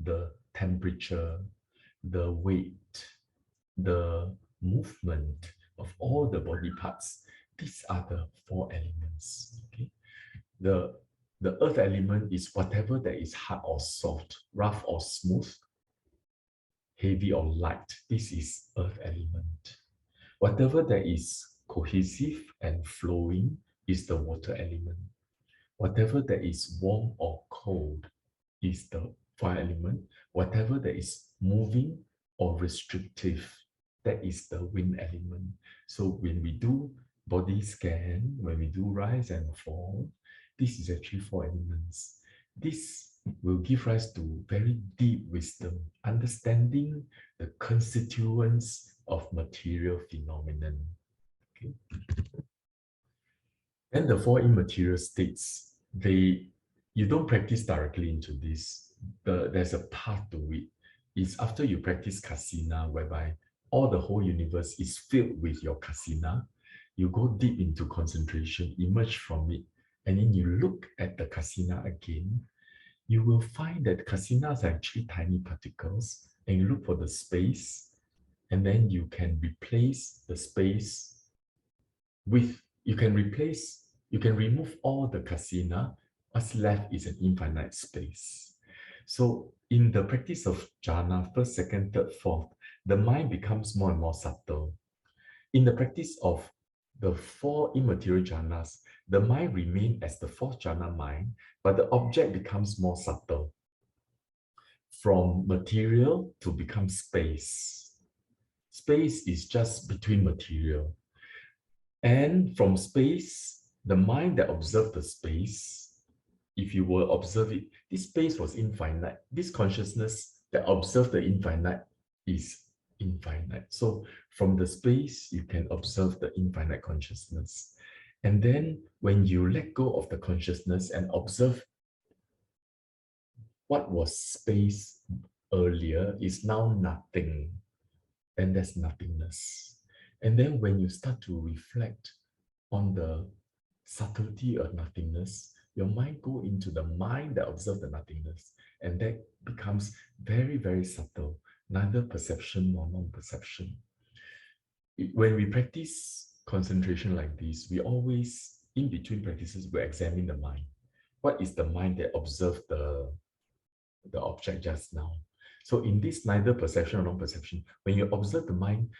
the temperature, the weight, the movement of all the body parts. These are the four elements. Okay? The earth element is whatever that is hard or soft, rough or smooth, heavy or light. This is earth element. Whatever that is cohesive and flowing is the water element. Whatever that is warm or cold is the fire element. Whatever that is moving or restrictive, that is the wind element. So when we do body scan, when we do rise and fall, this is actually four elements. This will give rise to very deep wisdom, understanding the constituents of material phenomenon. Okay. Then the four immaterial states, you don't practice directly into this. There's a path to it. It's after you practice kasina, whereby all the whole universe is filled with your kasina. You go deep into concentration, emerge from it, and then you look at the kasina again. You will find that kasinas are actually tiny particles, and you look for the space, and then you can replace the space with, you can remove all the kasina. What's left is an infinite space. So in the practice of jhana, first, second, third, fourth, the mind becomes more and more subtle. In the practice of the four immaterial jhanas, the mind remains as the fourth jhana mind, but the object becomes more subtle. From material to become space. Space is just between material. And from space, the mind that observed the space, if you will observe it, this space was infinite. This consciousness that observed the infinite is infinite. So from the space, you can observe the infinite consciousness. And then when you let go of the consciousness and observe what was space earlier is now nothing, then there's nothingness. And then when you start to reflect on the subtlety of nothingness, your mind go into the mind that observes the nothingness, and that becomes very, very subtle, neither perception nor non-perception. When we practice concentration like this, we always, in between practices, we examine the mind. What is the mind that observed the object just now? So in this neither perception or non-perception, when you observe the mind,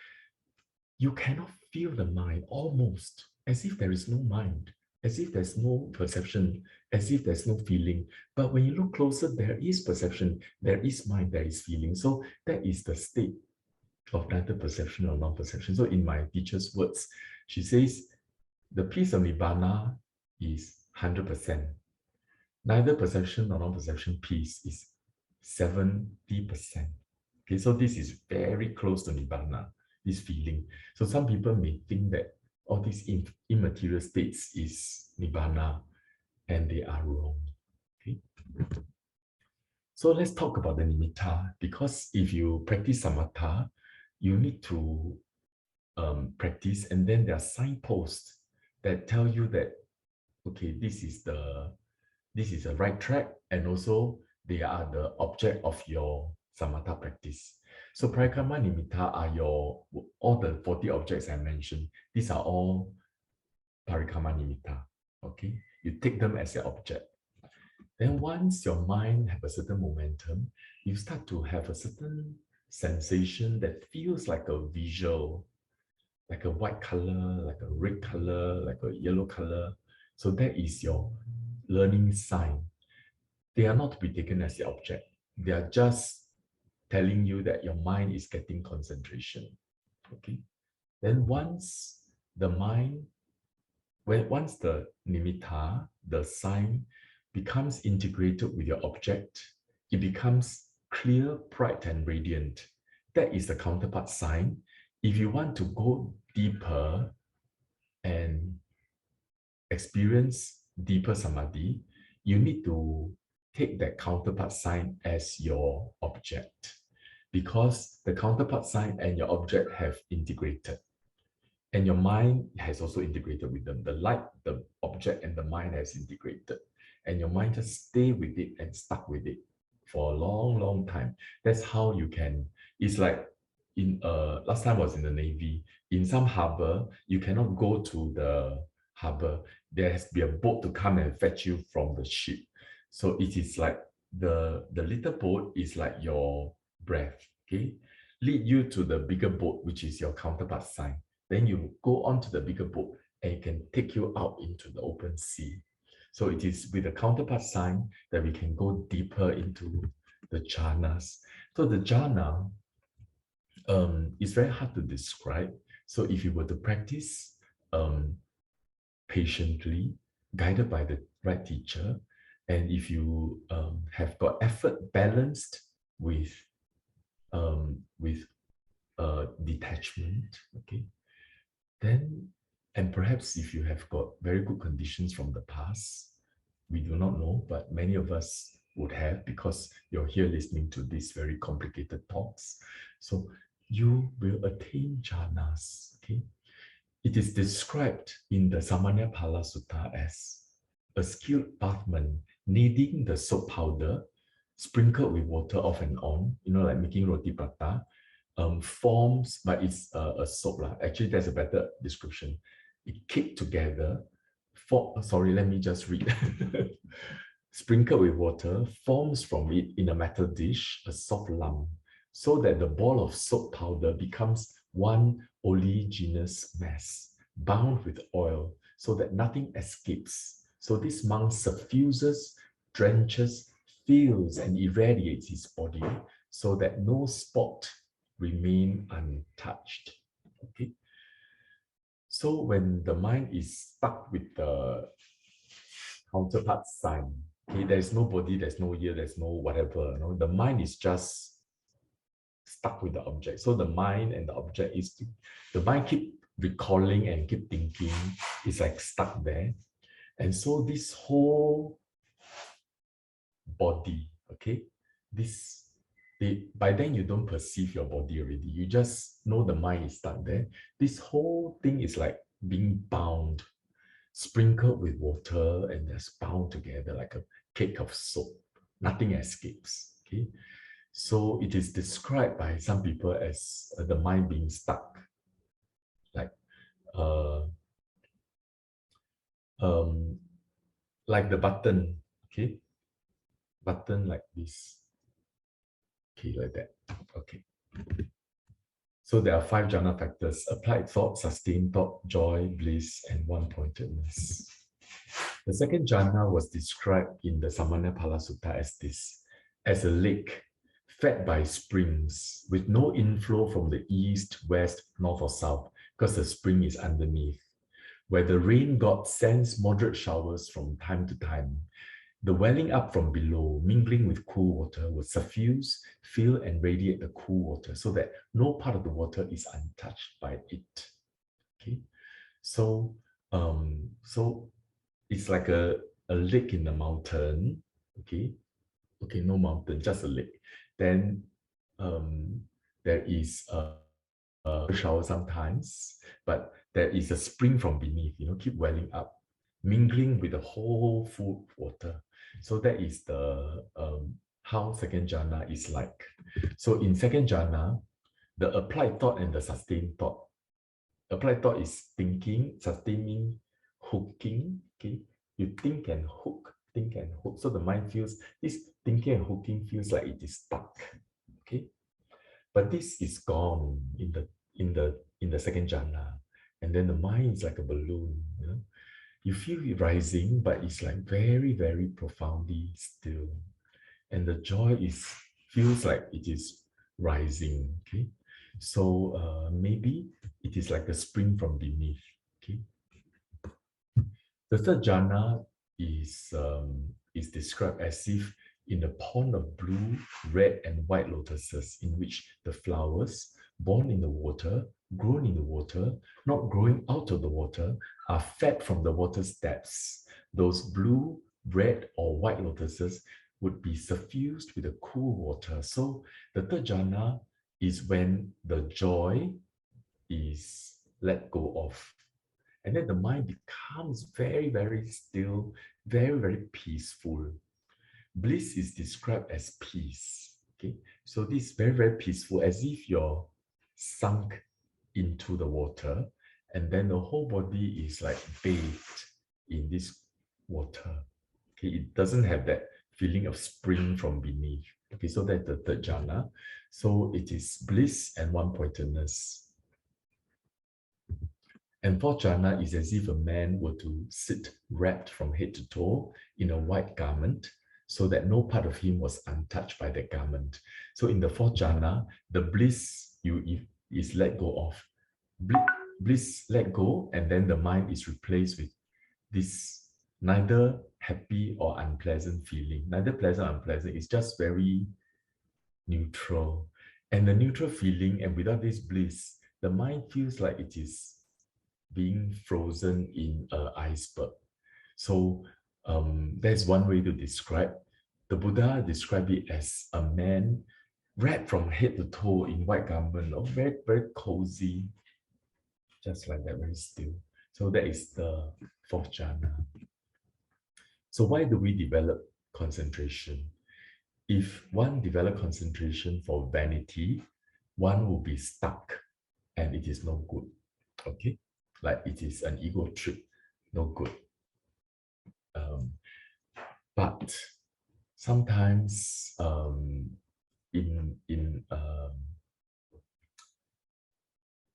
you cannot feel the mind, almost as if there is no mind, as if there's no perception, as if there's no feeling. But when you look closer, there is perception, there is mind, there is feeling. So that is the state of neither perception or non-perception. So in my teacher's words, she says, the peace of Nibbana is 100%. Neither perception or non-perception peace is 70%. Okay, so this is very close to Nibbana, this feeling. So some people may think that all these immaterial states is Nibbana, and they are wrong. Okay. So let's talk about the Nimita, because if you practice samatha, you need to practice, and then there are signposts that tell you that, okay, this is the right track, and also they are the object of your samatha practice. So parikrama nimitta are all the 40 objects I mentioned. These are all parikrama nimitta. Okay, you take them as your object. Then once your mind have a certain momentum, you start to have a certain sensation that feels like a visual, like a white color, like a red color, like a yellow color. So that is your learning sign. They are not to be taken as the object. They are just telling you that your mind is getting concentration. Okay. Then once the nimitta, the sign, becomes integrated with your object, it becomes clear, bright, and radiant. That is the counterpart sign. If you want to go deeper and experience deeper samadhi, you need to take that counterpart sign as your object, because the counterpart sign and your object have integrated, and your mind has also integrated with them. The light, the object, and the mind has integrated, and your mind just stay with it and stuck with it for a long, long time. That's how you can. It's like in last time I was in the Navy. In some harbor, you cannot go to the harbor. There has to be a boat to come and fetch you from the ship. So it is like the little boat is like your breath. Okay, lead you to the bigger boat, which is your counterpart sign. Then you go on to the bigger boat, and it can take you out into the open sea. So it is with the counterpart sign that we can go deeper into the jhanas. So the jhana is very hard to describe. So if you were to practice patiently, guided by the right teacher, And if you have got effort balanced with detachment, okay, then, and perhaps if you have got very good conditions from the past, we do not know, but many of us would have, because you're here listening to these very complicated talks. So you will attain jhanas, okay? It is described in the Samannaphala Sutta as a skilled bathman kneading the soap powder, sprinkled with water off and on, like making roti prata, forms, but it's a soap. Actually, there's a better description. It caked together, sorry, let me just read. Sprinkled with water, forms from it in a metal dish a soft lump, so that the ball of soap powder becomes one oleaginous mass, bound with oil, so that nothing escapes. So this monk suffuses, drenches, fills, and irradiates his body, so that no spot remain untouched. Okay. So when the mind is stuck with the counterpart sign, okay, there's no body, there's no ear, there's no whatever. The mind is just stuck with the object. So the mind and the object the mind keep recalling and keep thinking. It's like stuck there. And so this whole body, okay, by then you don't perceive your body already. You just know the mind is stuck there. This whole thing is like being bound, sprinkled with water, and just bound together like a cake of soap. Nothing escapes. Okay, so it is described by some people as the mind being stuck, like like the button. Okay, button like this. Okay, like that. Okay. So there are 5 jhana factors: applied thought, sustained thought, joy, bliss, and one-pointedness. The second jhana was described in the Samannaphala Sutta as this: as a lake fed by springs with no inflow from the east, west, north, or south, because the spring is underneath, where the rain god sends moderate showers from time to time. The welling up from below, mingling with cool water, will suffuse, fill, and radiate the cool water, so that no part of the water is untouched by it. Okay, so it's like a lake in the mountain. Okay, no mountain, just a lake. Then there is a shower sometimes, but there is a spring from beneath. Keep welling up, mingling with the whole full water. So that is the how second jhana is like. So in second jhana, the applied thought and the sustained thought. Applied thought is thinking, sustaining, hooking. Okay, you think and hook, think and hook. So the mind feels this thinking and hooking feels like it is stuck. Okay, but this is gone in the second jhana, and then the mind is like a balloon. You feel it rising, but it's like very, very profoundly still. And the joy feels like it is rising. Okay. So maybe it is like a spring from beneath. Okay. The third jhana is described as if in a pond of blue, red, and white lotuses, in which the flowers, born in the water, grown in the water, not growing out of the water, are fed from the water's depths. Those blue, red, or white lotuses would be suffused with the cool water. So the third jhana is when the joy is let go of. And then the mind becomes very, very still, very, very peaceful. Bliss is described as peace. Okay, so this is very, very peaceful, as if you're sunk into the water, and then the whole body is like bathed in this water. Okay, it doesn't have that feeling of spring from beneath. Okay, so that's the third jhana. So it is bliss and one-pointedness. And fourth jhana is as if a man were to sit wrapped from head to toe in a white garment, so that no part of him was untouched by that garment. So in the fourth jhana, the bliss is let go of. Bliss let go, and then the mind is replaced with this neither happy or unpleasant feeling. Neither pleasant or unpleasant. It's just very neutral. And the neutral feeling, and without this bliss, the mind feels like it is being frozen in an iceberg. So that's one way to describe. The Buddha described it as a man wrapped from head to toe in white garment, very, very cozy, just like that, very still. So that is the fourth jhana. So why do we develop concentration? If one develop concentration for vanity, one will be stuck and it is no good. Okay? Like it is an ego trip, no good. But sometimes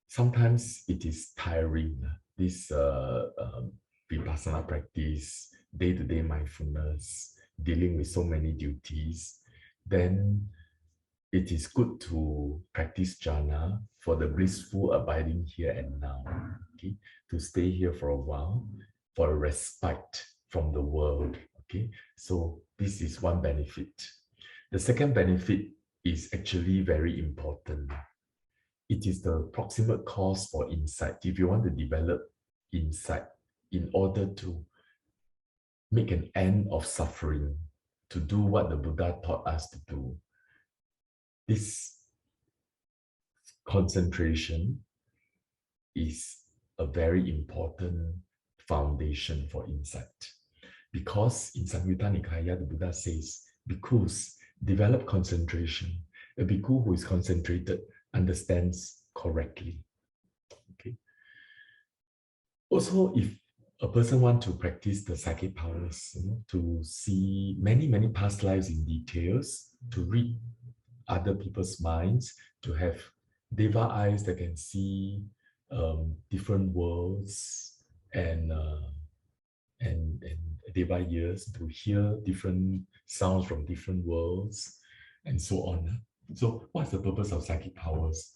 sometimes it is tiring. This Vipassana practice, day-to-day mindfulness, dealing with so many duties, then it is good to practice jhana for the blissful abiding here and now. Okay, to stay here for a while, for a respite from the world. Okay, so this is one benefit. The second benefit is actually very important. It is the proximate cause for insight. If you want to develop insight in order to make an end of suffering, to do what the Buddha taught us to do, this concentration is a very important foundation for insight. Because in Samyutta Nikaya, the Buddha says, bhikkhus develop concentration. A bhikkhu who is concentrated understands correctly. Okay. Also, if a person wants to practice the psychic powers, to see many, many past lives in details, to read other people's minds, to have deva eyes that can see different worlds, and deva ears to hear different sounds from different worlds, and so on. So what's the purpose of psychic powers?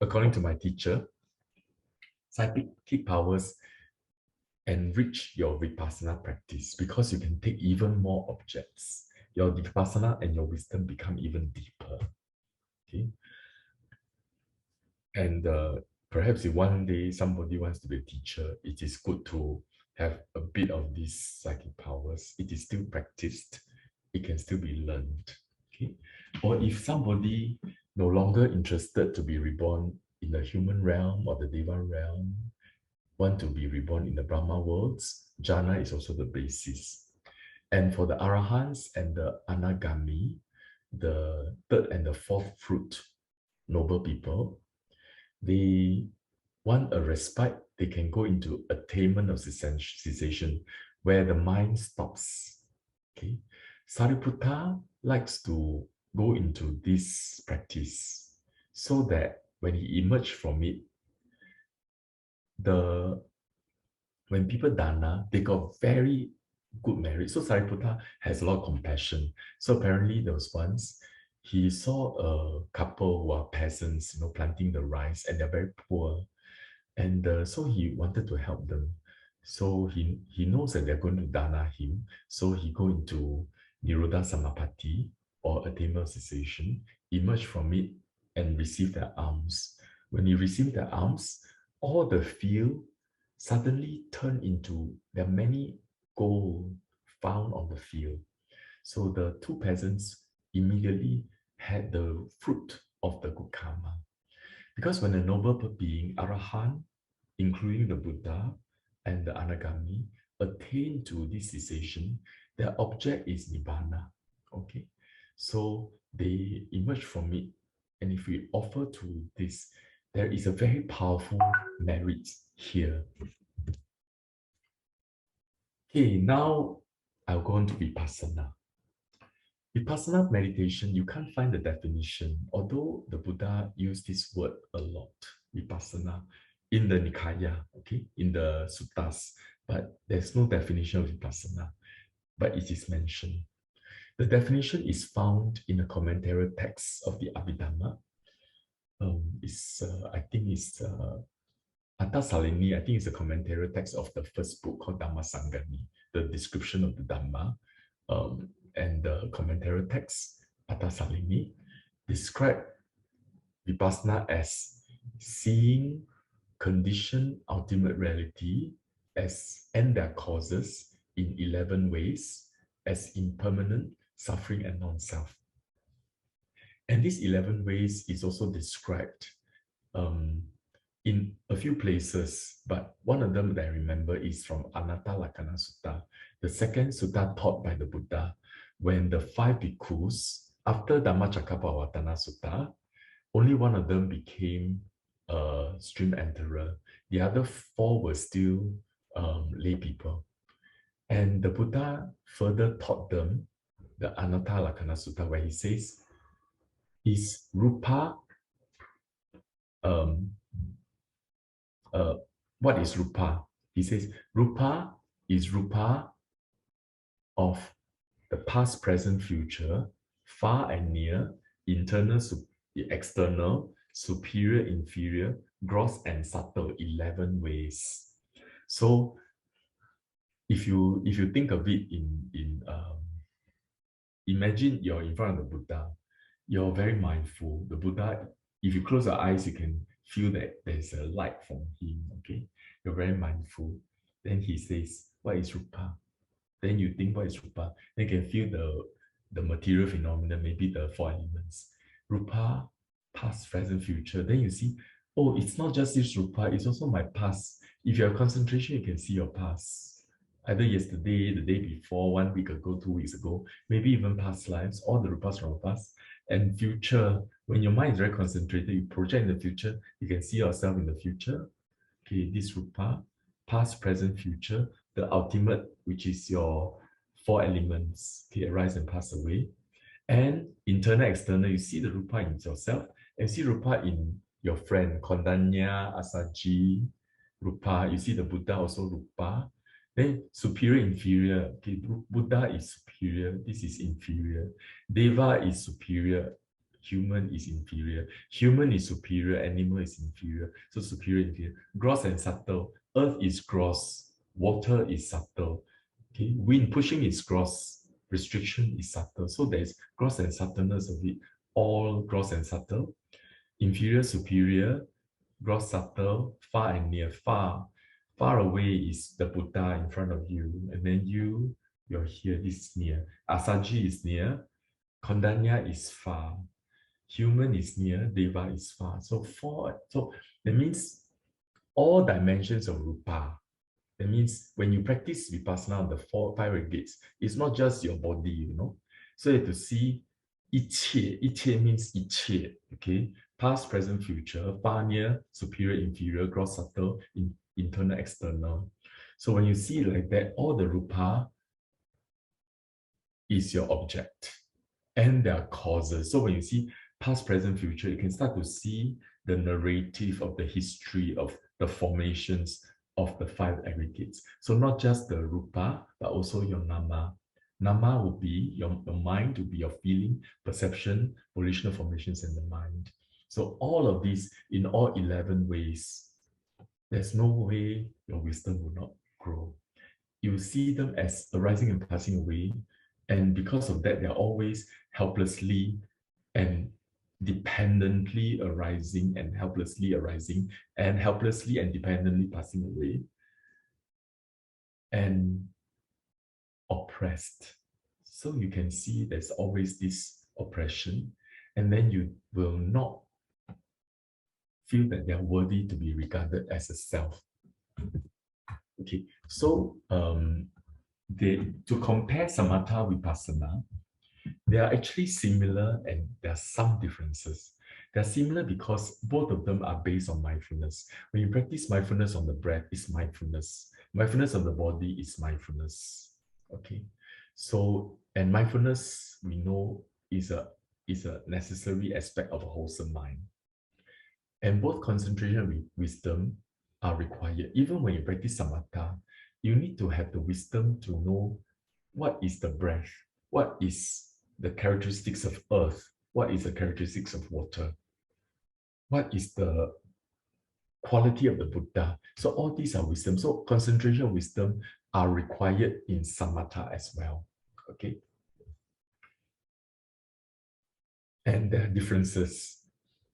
According to my teacher, psychic powers enrich your Vipassana practice because you can take even more objects. Your Vipassana and your wisdom become even deeper. Okay? And perhaps if one day somebody wants to be a teacher, it is good to have a bit of these psychic powers. It is still practiced. It can still be learned. Okay? Or if somebody no longer interested to be reborn in the human realm or the Deva realm, want to be reborn in the Brahma worlds, jhana is also the basis. And for the Arahants and the Anagami, the third and the fourth fruit, noble people, they want a respite. They can go into attainment of cessation, where the mind stops. Okay, Sariputta likes to go into this practice so that when he emerged from it, when people dana, they got very good merit. So Sariputta has a lot of compassion. So apparently there was once he saw a couple who are peasants, planting the rice, and they're very poor. And so he wanted to help them. So he knows that they're going to dana him. So he go into Nirodha Samapatti, or attainment cessation, emerge from it and receive their alms. When he received their alms, all the field suddenly turned into, there are many gold found on the field. So the two peasants immediately had the fruit of the good karma. Because when a noble being, Arahant, including the Buddha and the Anagami, attain to this cessation, their object is Nibbana. Okay? So they emerge from it. And if we offer to this, there is a very powerful merit here. Okay, now I'll go on to Vipassana. Vipassana meditation, you can't find the definition, although the Buddha used this word a lot, Vipassana, in the Nikaya, okay, in the suttas, but there's no definition of Vipassana, but it is mentioned. The definition is found in a commentary text of the Abhidhamma. I think it's Atta Salini, I think it's a commentary text of the first book called Dhammasangani, the description of the Dhamma, and the commentary text, Atasalini, describe Vipassana as seeing conditioned ultimate reality as and their causes in 11 ways as impermanent, suffering, and non-self. And these 11 ways is also described in a few places, but one of them that I remember is from Anatta Lakkhana Sutta, the second sutta taught by the Buddha, when the 5 bhikkhus, after Dhammacakkappavattana Sutta, only one of them became a stream enterer. The other 4 were still lay people. And the Buddha further taught them the Anatta Lakkhana Sutta, where he says, is rupa, what is rupa? He says, rupa is rupa of the past, present, future, far and near, internal, external, superior, inferior, gross and subtle, 11 ways. So if you think of it imagine you're in front of the Buddha, you're very mindful. The Buddha, if you close your eyes, you can feel that there's a light from him, okay? You're very mindful. Then he says, what is rupa? Then you think, what is rupa? Then you can feel the material phenomena, maybe the 4 elements. Rupa, past, present, future. Then you see, oh, it's not just this rupa, it's also my past. If you have concentration, you can see your past. Either yesterday, the day before, 1 week ago, 2 weeks ago, maybe even past lives, all the rupas from the past. And future, when your mind is very concentrated, you project in the future, you can see yourself in the future. Okay, this rupa, past, present, future, the ultimate, which is your 4 elements, okay, arise and pass away. And internal, external, you see the rupa in yourself, and see rupa in your friend, Kondanya, Asaji, rupa, you see the Buddha also rupa. Then superior, inferior, okay, Buddha is superior, this is inferior. Deva is superior, human is inferior. Human is superior, animal is inferior. So superior, inferior. Gross and subtle. Earth is gross, water is subtle. Okay, wind pushing is gross, restriction is subtle. So there's gross and subtleness of it, all gross and subtle. Inferior, superior, gross, subtle, far and near. Far away is the Buddha in front of you, and then you're here, this is near. Asaji is near, Kondanya is far, human is near, Deva is far. So that means all dimensions of rupa. That means when you practice Vipassana on the 5 gates, it's not just your body, you know. So you have to see ichie means ichie, okay? Past, present, future, far, near, superior, inferior, gross, subtle, internal, external. So when you see it like that, all the rupa is your object and their causes. So when you see past, present, future, you can start to see the narrative of the history of the formations of the 5 aggregates. So not just the rupa, but also your nama. Nama will be your mind, will be your feeling, perception, volitional formations, and the mind. So all of these in all 11 ways, there's no way your wisdom will not grow. You see them as arising and passing away, and because of that, they're always helplessly and dependently arising and helplessly and dependently passing away, and oppressed. So you can see there's always this oppression, and then you will not feel that they're worthy to be regarded as a self. Okay, so to compare samatha vipassana, they are actually similar and there are some differences. They're similar because both of them are based on mindfulness. When you practice mindfulness on the breath, it's mindfulness. Mindfulness of the body is mindfulness. Okay, so, and mindfulness, we know, is a necessary aspect of a wholesome mind. And both concentration and wisdom are required. Even when you practice samatha, you need to have the wisdom to know what is the breath, what is the characteristics of earth, what is the characteristics of water, what is the quality of the Buddha. So all these are wisdom. So concentration, wisdom are required in samatha as well. Okay. And there are differences.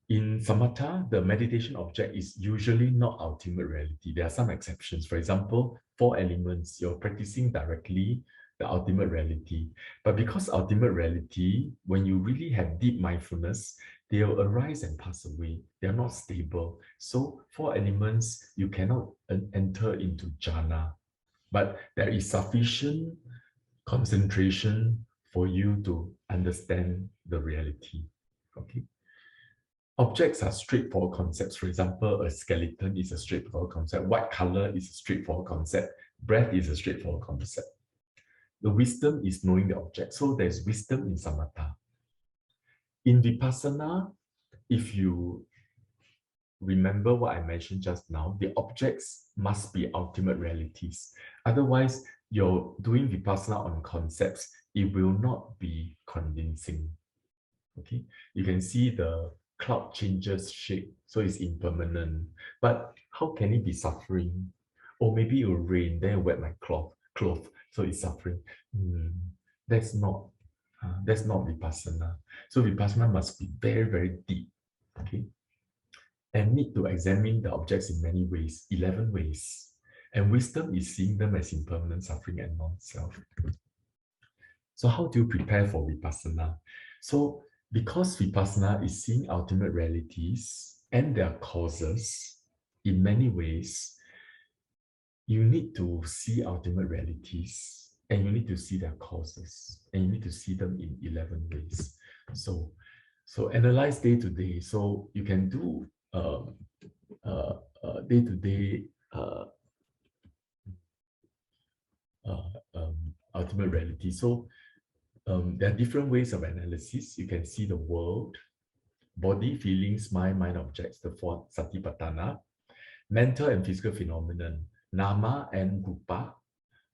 In samatha, the meditation object is usually not ultimate reality. There are some exceptions. For example, 4 elements, you're practicing directly the ultimate reality. But because ultimate reality, when you really have deep mindfulness, they'll arise and pass away. They're not stable. So 4 elements, you cannot enter into jhana. But there is sufficient concentration for you to understand the reality. Okay. Objects are straightforward concepts. For example, a skeleton is a straightforward concept. White color is a straightforward concept. Breath is a straightforward concept. The wisdom is knowing the object. So there's wisdom in samatha. In Vipassana, if you remember what I mentioned just now, the objects must be ultimate realities. Otherwise, you're doing Vipassana on concepts, it will not be convincing. Okay, you can see the cloud changes shape, so it's impermanent. But how can it be suffering? Or maybe it will rain, then I wet my cloth, so it's suffering. That's not Vipassana. So Vipassana must be very, very deep. Okay, and need to examine the objects in many ways, 11 ways. And wisdom is seeing them as impermanent, suffering, and non-self. So how do you prepare for Vipassana? So because Vipassana is seeing ultimate realities and their causes in many ways, you need to see ultimate realities and you need to see their causes and you need to see them in 11 ways. So analyze day to day. So you can do day-to-day ultimate reality. So there are different ways of analysis. You can see the world, body, feelings, mind, objects, the 4 satipatthana, mental and physical phenomenon, nama and rupa,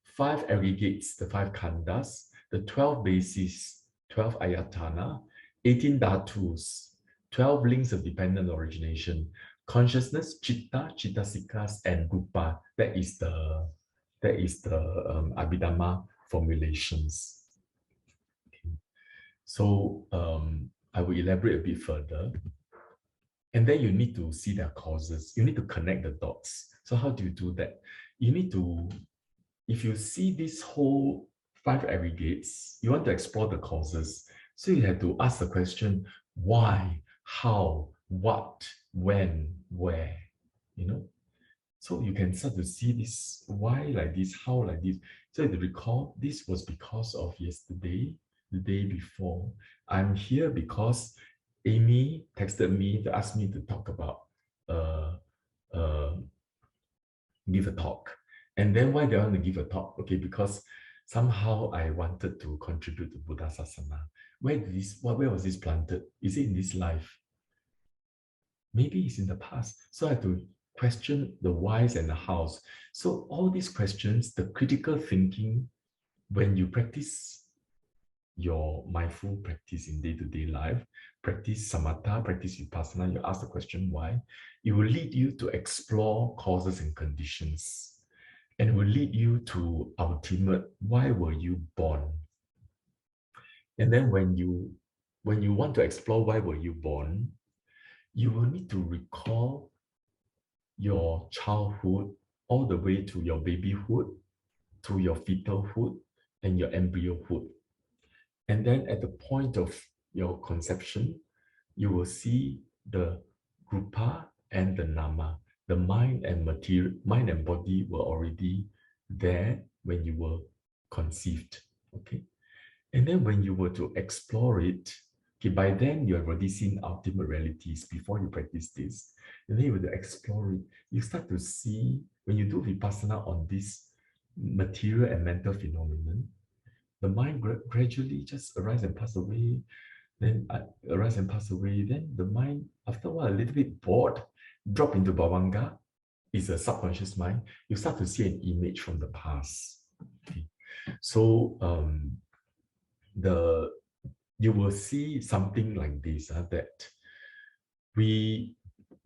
5 aggregates, the 5 khandhas, the 12 bases, 12 ayatana, 18 dhatus, 12 links of dependent origination, consciousness, chitta, chittasikas, and rupa. That is the Abhidhamma formulations. Okay. So I will elaborate a bit further. And then you need to see their causes. You need to connect the dots. So how do you do that? You need to, if you see this whole 5 aggregates, you want to explore the causes. So you have to ask the question, why, how, what, when, where, you know? So you can start to see this, why like this, how like this. So you recall, this was because of yesterday, the day before. I'm here because Amy texted me to ask me to talk about, give a talk. And then why do I want to give a talk? Okay, because somehow I wanted to contribute to Buddha Sasana. Where was this planted? Is it in this life? Maybe it's in the past. So I have to question the whys and the hows. So all these questions, the critical thinking, when you practice your mindful practice in day-to-day life, practice samatha, practice vipassana, you ask the question why, it will lead you to explore causes and conditions. And it will lead you to ultimate, why were you born? And then when you want to explore why were you born, you will need to recall your childhood all the way to your babyhood, to your fetalhood, and your embryohood. And then at the point of your conception, you will see the rupa and the nama. The mind and body were already there when you were conceived. Okay. And then when you were to explore it, okay, by then you have already seen ultimate realities before you practice this. And then you were to explore it, you start to see, when you do vipassana on this material and mental phenomenon, the mind gradually just arise and pass away, then arise and pass away. Then the mind, after a while, a little bit bored, drop into bhavanga, is a subconscious mind. You start to see an image from the past. Okay. So you will see something like this, that we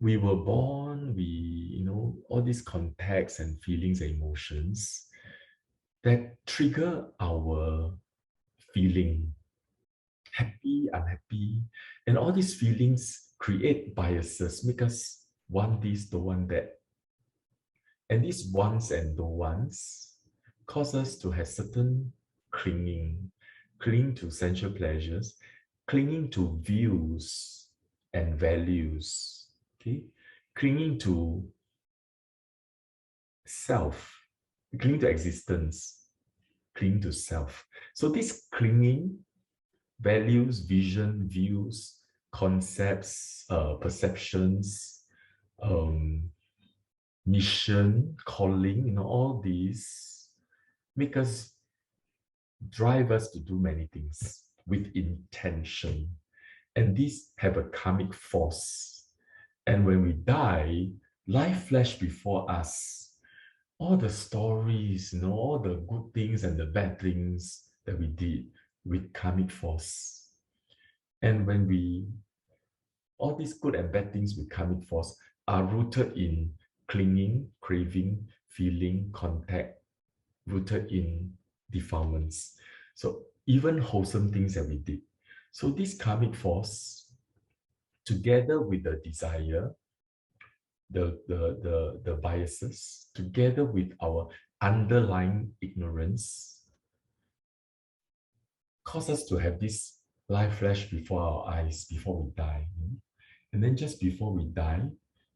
were born, we all these contacts and feelings and emotions that trigger our feeling, happy, unhappy, and all these feelings create biases, make us want this, don't want that. And these wants and don't wants cause us to have certain clinging to sensual pleasures, clinging to views and values, okay? Clinging to self, clinging to existence, clinging to self. So this clinging, values, vision, views, concepts, perceptions, mission, calling, all these make us, drive us to do many things with intention. And these have a karmic force. And when we die, life flash before us. All the stories, all the good things and the bad things that we did with karmic force. And when all these good and bad things with karmic force are rooted in clinging, craving, feeling, contact, rooted in defilements. So even wholesome things that we did. So this karmic force, together with the desire, the biases, together with our underlying ignorance, cause us to have this life flash before our eyes before we die. And then just before we die,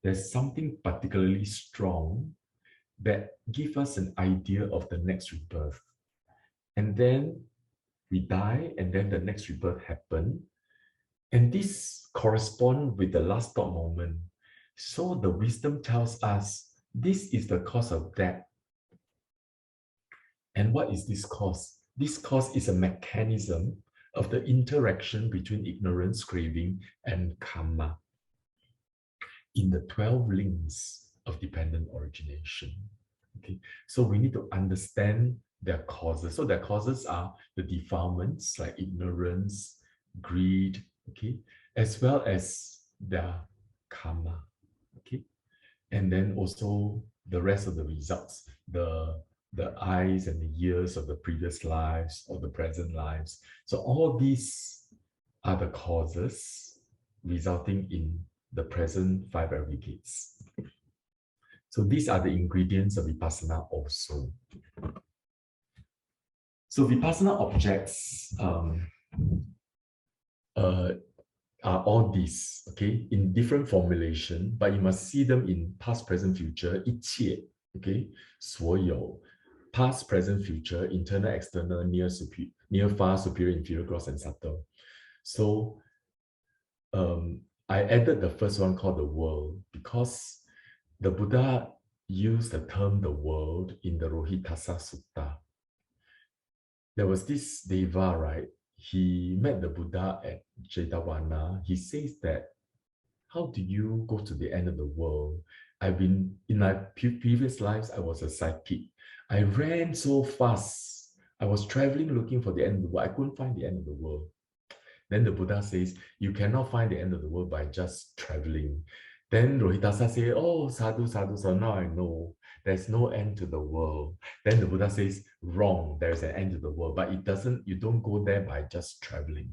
there's something particularly strong that gives us an idea of the next rebirth. And then we die, and then the next rebirth happen. And this corresponds with the last thought moment. So the wisdom tells us this is the cause of death. And what is this cause? This cause is a mechanism of the interaction between ignorance, craving, and karma in the 12 links of dependent origination. Okay, so we need to understand their causes. So their causes are the defilements like ignorance, greed, okay, as well as their karma, okay, and then also the rest of the results, the eyes and the ears of the previous lives or the present lives. So all these are the causes resulting in the present 5 aggregates. So these are the ingredients of Vipassana also. So Vipassana objects are all these, okay, in different formulation, but you must see them in past, present, future, 一切, okay, 所有, past, present, future, internal, external, near, near, far, superior, inferior, gross, and subtle. So I added the first one called the world because the Buddha used the term the world in the Rohitassa Sutta. There was this Deva, right? He met the Buddha at Jetavana. He says that, how do you go to the end of the world? In my previous lives, I was a psychic. I ran so fast. I was traveling looking for the end of the world. I couldn't find the end of the world. Then the Buddha says, you cannot find the end of the world by just traveling. Then Rohitassa says, oh, sadhu, sadhu, so now I know there's no end to the world. Then the Buddha says, wrong, there's an end to the world, but you don't go there by just traveling.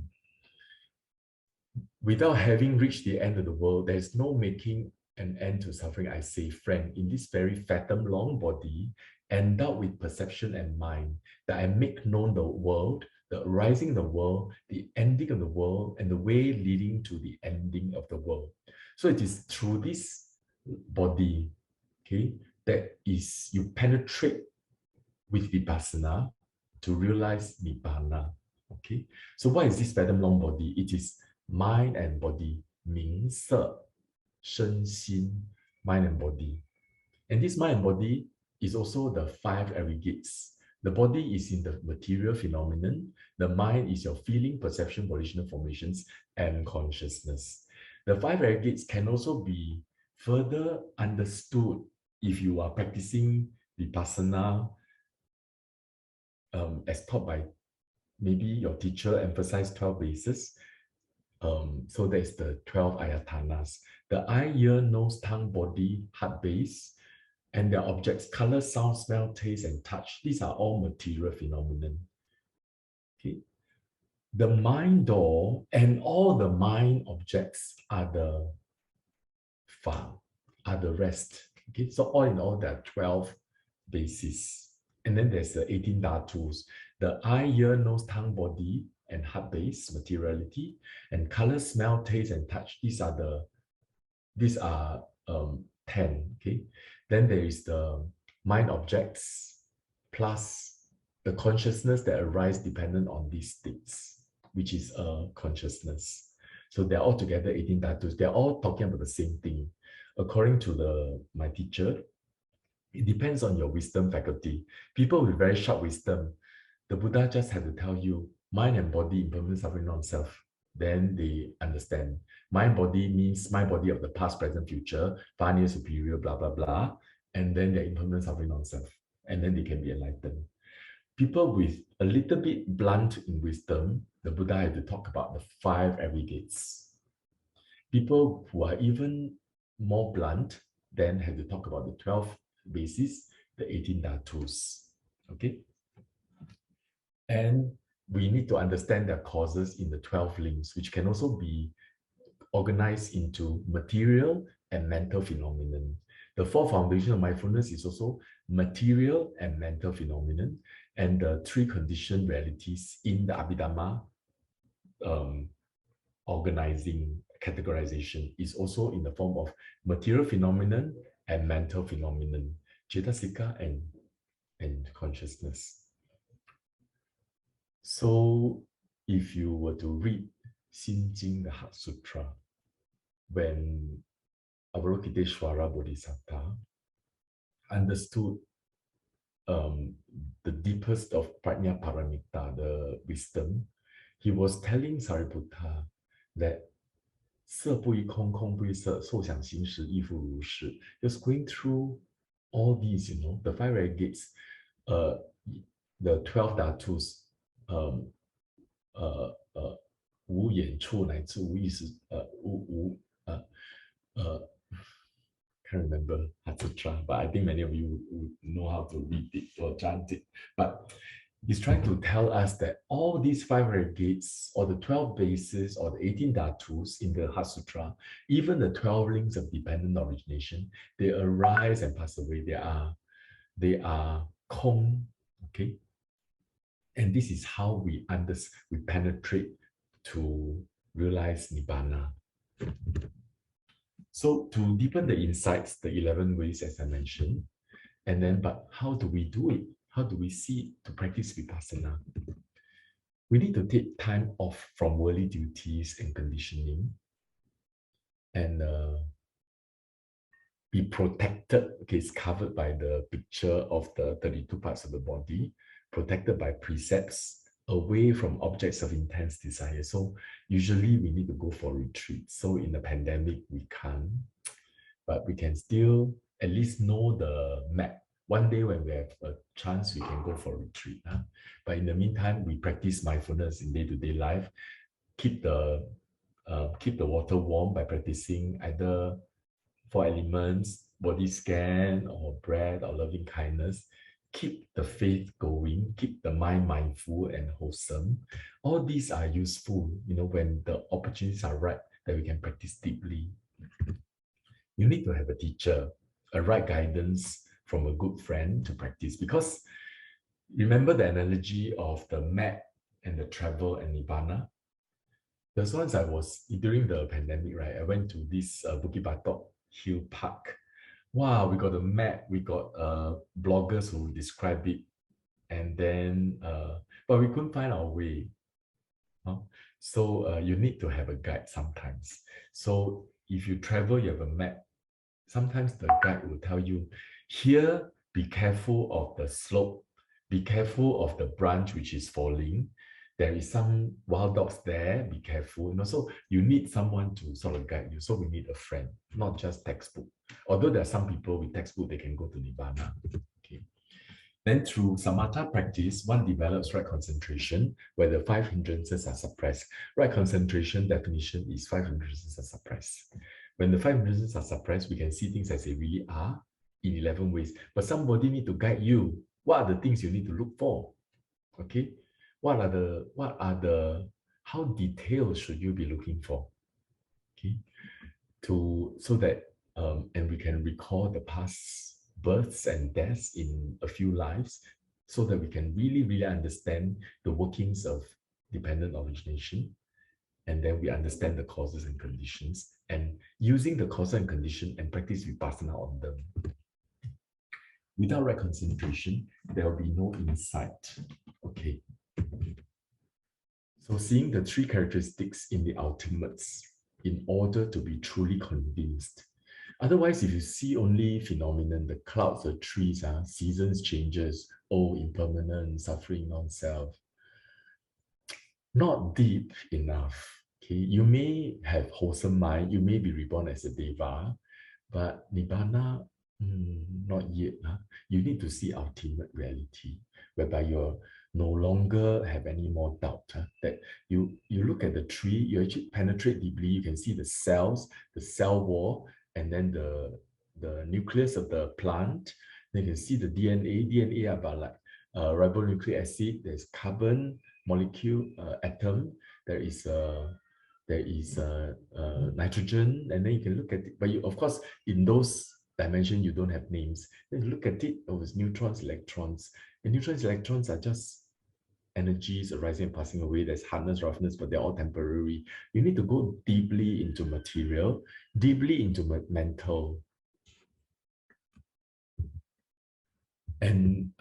Without having reached the end of the world, there's no making an end to suffering. I say, friend, in this very fathom long body, endowed with perception and mind, that I make known the world, the arising of the world, the ending of the world, and the way leading to the ending of the world. So it is through this body, okay, that is you penetrate with Vipassana to realize Nibbana. Okay, so what is this fathom long body? It is mind and body, 名色, 身心, mind and body. And this mind and body is also the 5 aggregates. The body is in the material phenomenon. The mind is your feeling, perception, volitional formations, and consciousness. The 5 aggregates can also be further understood if you are practicing Vipassana as taught by maybe your teacher emphasized 12 bases. So there's the 12 ayatanas. The eye, ear, nose, tongue, body, heart base and their objects, color, sound, smell, taste, and touch. These are all material phenomena. Okay. The mind door and all the mind objects are the far, are the rest. Okay, so all in all, there are 12 bases. And then there's the 18 dhatus, the eye, ear, nose, tongue, body, and heart base, materiality, and color, smell, taste, and touch. These are 10. Okay. Then there is the mind objects plus the consciousness that arise dependent on these states, which is a consciousness. So they're all together 18 dhatus. They're all talking about the same thing. According to my teacher, it depends on your wisdom faculty. People with very sharp wisdom, the Buddha just had to tell you mind and body, impermanent, suffering, non-self. Then they understand. Mind, body means mind, body of the past, present, future, far, near, superior, blah, blah, blah. And then they're impermanent, suffering, non-self. And then they can be enlightened. People with a little bit blunt in wisdom, the Buddha had to talk about the 5 aggregates. People who are even more blunt then have to talk about the 12 bases, the 18 dhatus. Okay? And we need to understand their causes in the 12 links, which can also be organized into material and mental phenomenon. The 4 foundation of mindfulness is also material and mental phenomenon, and the 3 conditioned realities in the Abhidhamma organizing categorization is also in the form of material phenomenon and mental phenomenon, cetasika and consciousness. So if you were to read Xin Jing, the Heart Sutra, when Avalokiteshvara Bodhisattva understood the deepest of Prajna Paramita, the wisdom, he was telling Sariputta that 色不异空，空不异色，受想行识亦复如是. He was going through all these, the 5 aggregates, the 12 dhatus, 无眼处乃至无意识, can't remember Hatsutra, but I think many of you know how to read it or chant it. But he's trying to tell us that all these 5 aggregates, or the 12 bases, or the 18 dhatus in the Heart Sutra, even the 12 links of dependent origination, they arise and pass away. They are kong, okay? And this is how we penetrate to realize Nibbana. So to deepen the insights, the 11 ways, as I mentioned, and then, but how do we do it? How do we see it to practice Vipassana? We need to take time off from worldly duties and conditioning and be protected. Okay, it's covered by the picture of the 32 parts of the body, protected by precepts, away from objects of intense desire. So usually we need to go for retreat. So in the pandemic, we can't, but we can still at least know the map. One day when we have a chance, we can go for retreat. But in the meantime, we practice mindfulness in day-to-day life, keep the water warm by practicing either 4 elements, body scan, or breath, or loving kindness. Keep the faith going, keep the mind mindful and wholesome. All these are useful, when the opportunities are right, that we can practice deeply. You need to have a teacher, a right guidance from a good friend to practice. Because remember the analogy of the map and the travel and Nibbana? There's once during the pandemic, right? I went to this Bukit Batok Hill Park. Wow, we got a map, we got bloggers who describe it, and then, but we couldn't find our way. So you need to have a guide sometimes. So if you travel, you have a map. Sometimes the guide will tell you, here, be careful of the slope, be careful of the branch which is falling. There is some wild dogs there, be careful. So you need someone to sort of guide you. So we need a friend, not just textbook. Although there are some people with textbook, they can go to Nibbana. Okay. Then through samatha practice, one develops right concentration, where the 5 hindrances are suppressed. Right concentration definition is 5 hindrances are suppressed. When the 5 hindrances are suppressed, we can see things as they really are. in 11 ways, but somebody need to guide you. What are the things you need to look for? Okay, how detailed should you be looking for? Okay, so that and we can recall the past births and deaths in a few lives, so that we can really understand the workings of dependent origination, and then we understand the causes and conditions, and using the causes and condition and practice vipassana on them. Without right concentration, there will be no insight. Okay. So seeing the three characteristics in the ultimates in order to be truly convinced. Otherwise, if you see only phenomenon, the clouds, the trees, seasons changes, impermanent, suffering, non-self, not deep enough. Okay, you may have wholesome mind, you may be reborn as a deva, but nibbana, not yet. You need to see ultimate reality, whereby you're no longer have any more doubt. That you look at the tree, you actually penetrate deeply, you can see the cells, the cell wall, and then the nucleus of the plant. Then you can see the DNA. DNA are about like ribonucleic acid, there's carbon molecule, atom, there is nitrogen, and then you can look at it. But you, of course, in those dimensions, you don't have names. Then you look at it, it's neutrons, electrons. And neutrons, electrons are just energies arising and passing away. There's hardness, roughness, but they're all temporary. You need to go deeply into material, deeply into mental. And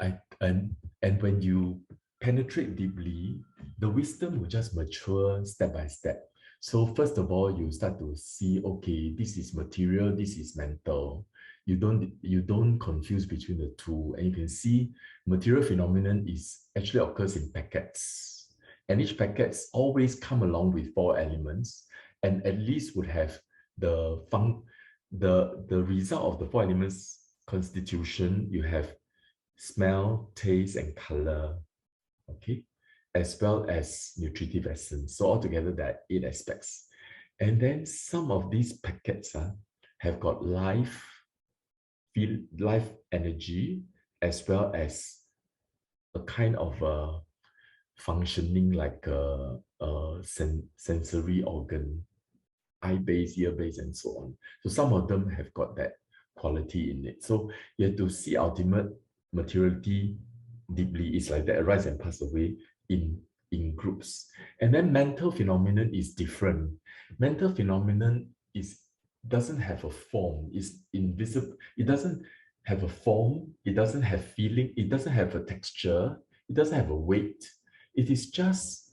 when you penetrate deeply, the wisdom will just mature step by step. So first of all, you start to see, okay, this is material, this is mental. You don't confuse between the two, and you can see material phenomenon is actually occurs in packets, and each packets always come along with four elements, and at least would have the result of the four elements constitution. You have smell, taste, and color, okay, as well as nutritive essence. So altogether, there are 8 aspects. And then some of these packets have got life energy, as well as a kind of functioning like a sensory organ, eye base, ear base, and so on. So some of them have got that quality in it. So you have to see ultimate materiality deeply. It's like that, arise and pass away in groups. And then mental phenomenon is different. Mental phenomenon doesn't have a form, it's invisible. It doesn't have a form, it doesn't have feeling, it doesn't have a texture, it doesn't have a weight. It is just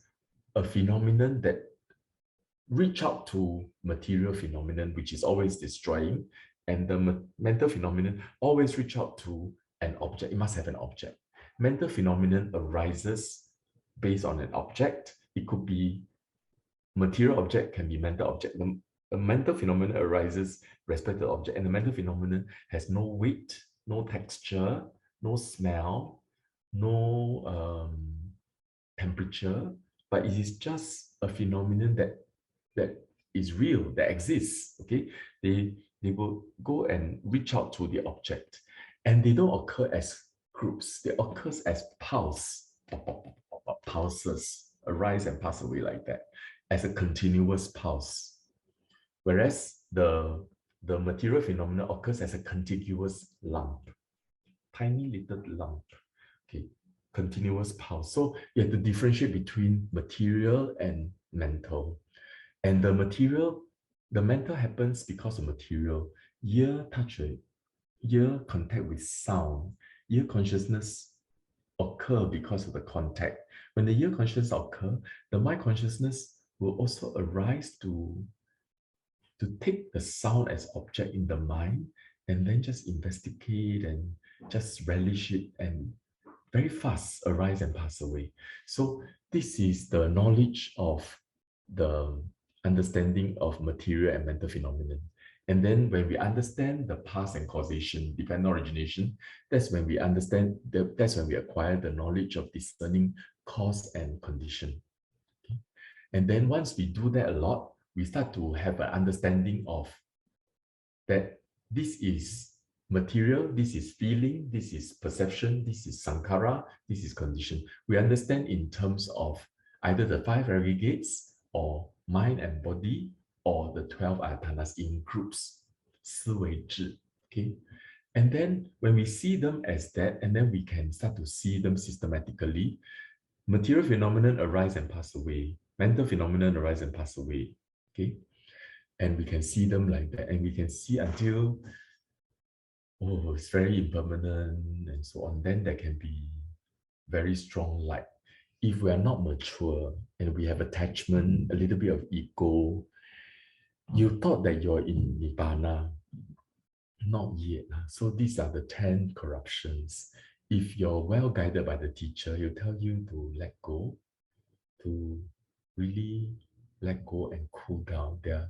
a phenomenon that reach out to material phenomenon, which is always destroying, and the mental phenomenon always reach out to an object. It must have an object. Mental phenomenon arises based on an object. It could be material object, can be mental object. The mental phenomenon arises respect to the object, and the mental phenomenon has no weight, no texture, no smell, no temperature, but it is just a phenomenon that is real, that exists. Okay, they will go and reach out to the object, and they don't occur as groups. They occur as pulses, arise and pass away like that, as a continuous pulse. Whereas the material phenomena occurs as a contiguous lump, tiny little lump. Okay, continuous pulse. So you have to differentiate between material and mental. And the mental happens because of material. Ear touch, ear contact with sound, ear consciousness occur because of the contact. When the ear consciousness occur, the mind consciousness will also arise to take the sound as object in the mind, and then just investigate and just relish it, and very fast arise and pass away. So this is the knowledge of the understanding of material and mental phenomenon. And then when we understand the past and causation, dependent origination, that's when we acquire the knowledge of discerning cause and condition. Okay? And then once we do that a lot, we start to have an understanding of that this is material, this is feeling, this is perception, this is sankhara, this is condition. We understand in terms of either the 5 aggregates or mind and body or the 12 ayatanas in groups, 思维智, okay? And then when we see them as that, and then we can start to see them systematically, material phenomenon arise and pass away, mental phenomenon arise and pass away, okay? And we can see them like that, and we can see until, oh, it's very impermanent and so on. Then there can be very strong light. If we are not mature and we have attachment, a little bit of ego, you thought that you're in Nibbana, not yet. So these are the 10 corruptions. If you're well guided by the teacher, he'll tell you to let go, to really let go and cool down. There's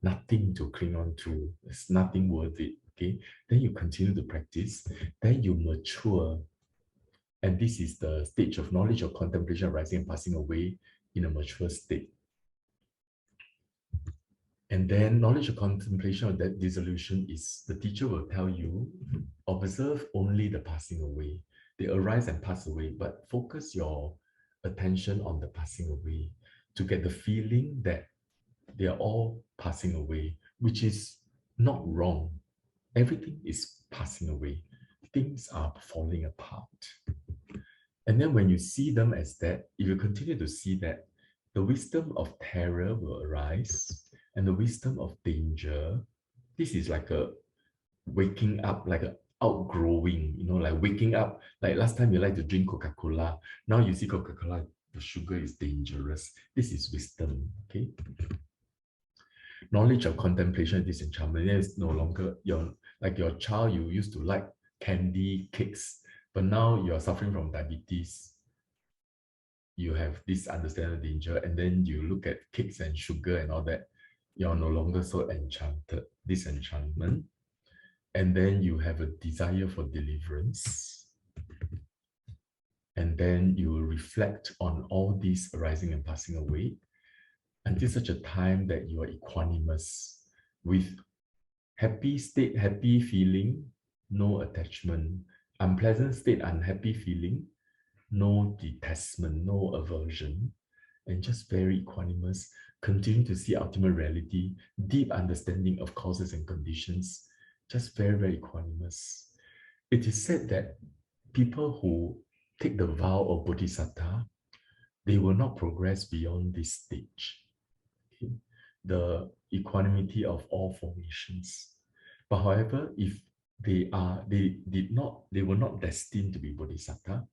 nothing to cling on to. It's nothing worth it. Okay. Then you continue to practice. Then you mature. And this is the stage of knowledge of contemplation arising and passing away in a mature state. And then knowledge of contemplation of that dissolution is the teacher will tell you, observe only the passing away. They arise and pass away, but focus your attention on the passing away to get the feeling that they are all passing away, which is not wrong. Everything is passing away. Things are falling apart. And then when you see them as that, if you continue to see that, the wisdom of terror will arise and the wisdom of danger. This is like a waking up, like an outgrowing, like waking up. Like last time you like to drink Coca-Cola. Now you see Coca-Cola, the sugar is dangerous. This is wisdom, okay? Knowledge of contemplation, disenchantment is no longer like your child, you used to like candy, cakes, but now you're suffering from diabetes. You have this understanding of danger, and then you look at cakes and sugar and all that, you're no longer so enchanted, disenchantment. And then you have a desire for deliverance. And then you will reflect on all these arising and passing away until such a time that you are equanimous with happy state, happy feeling, no attachment, unpleasant state, unhappy feeling, no detachment, no aversion, and just very equanimous, continue to see ultimate reality, deep understanding of causes and conditions, just very, very equanimous. It is said that people who take the vow of Bodhisattva, they will not progress beyond this stage. Okay? The equanimity of all formations. But however, if they were not destined to be Bodhisattva,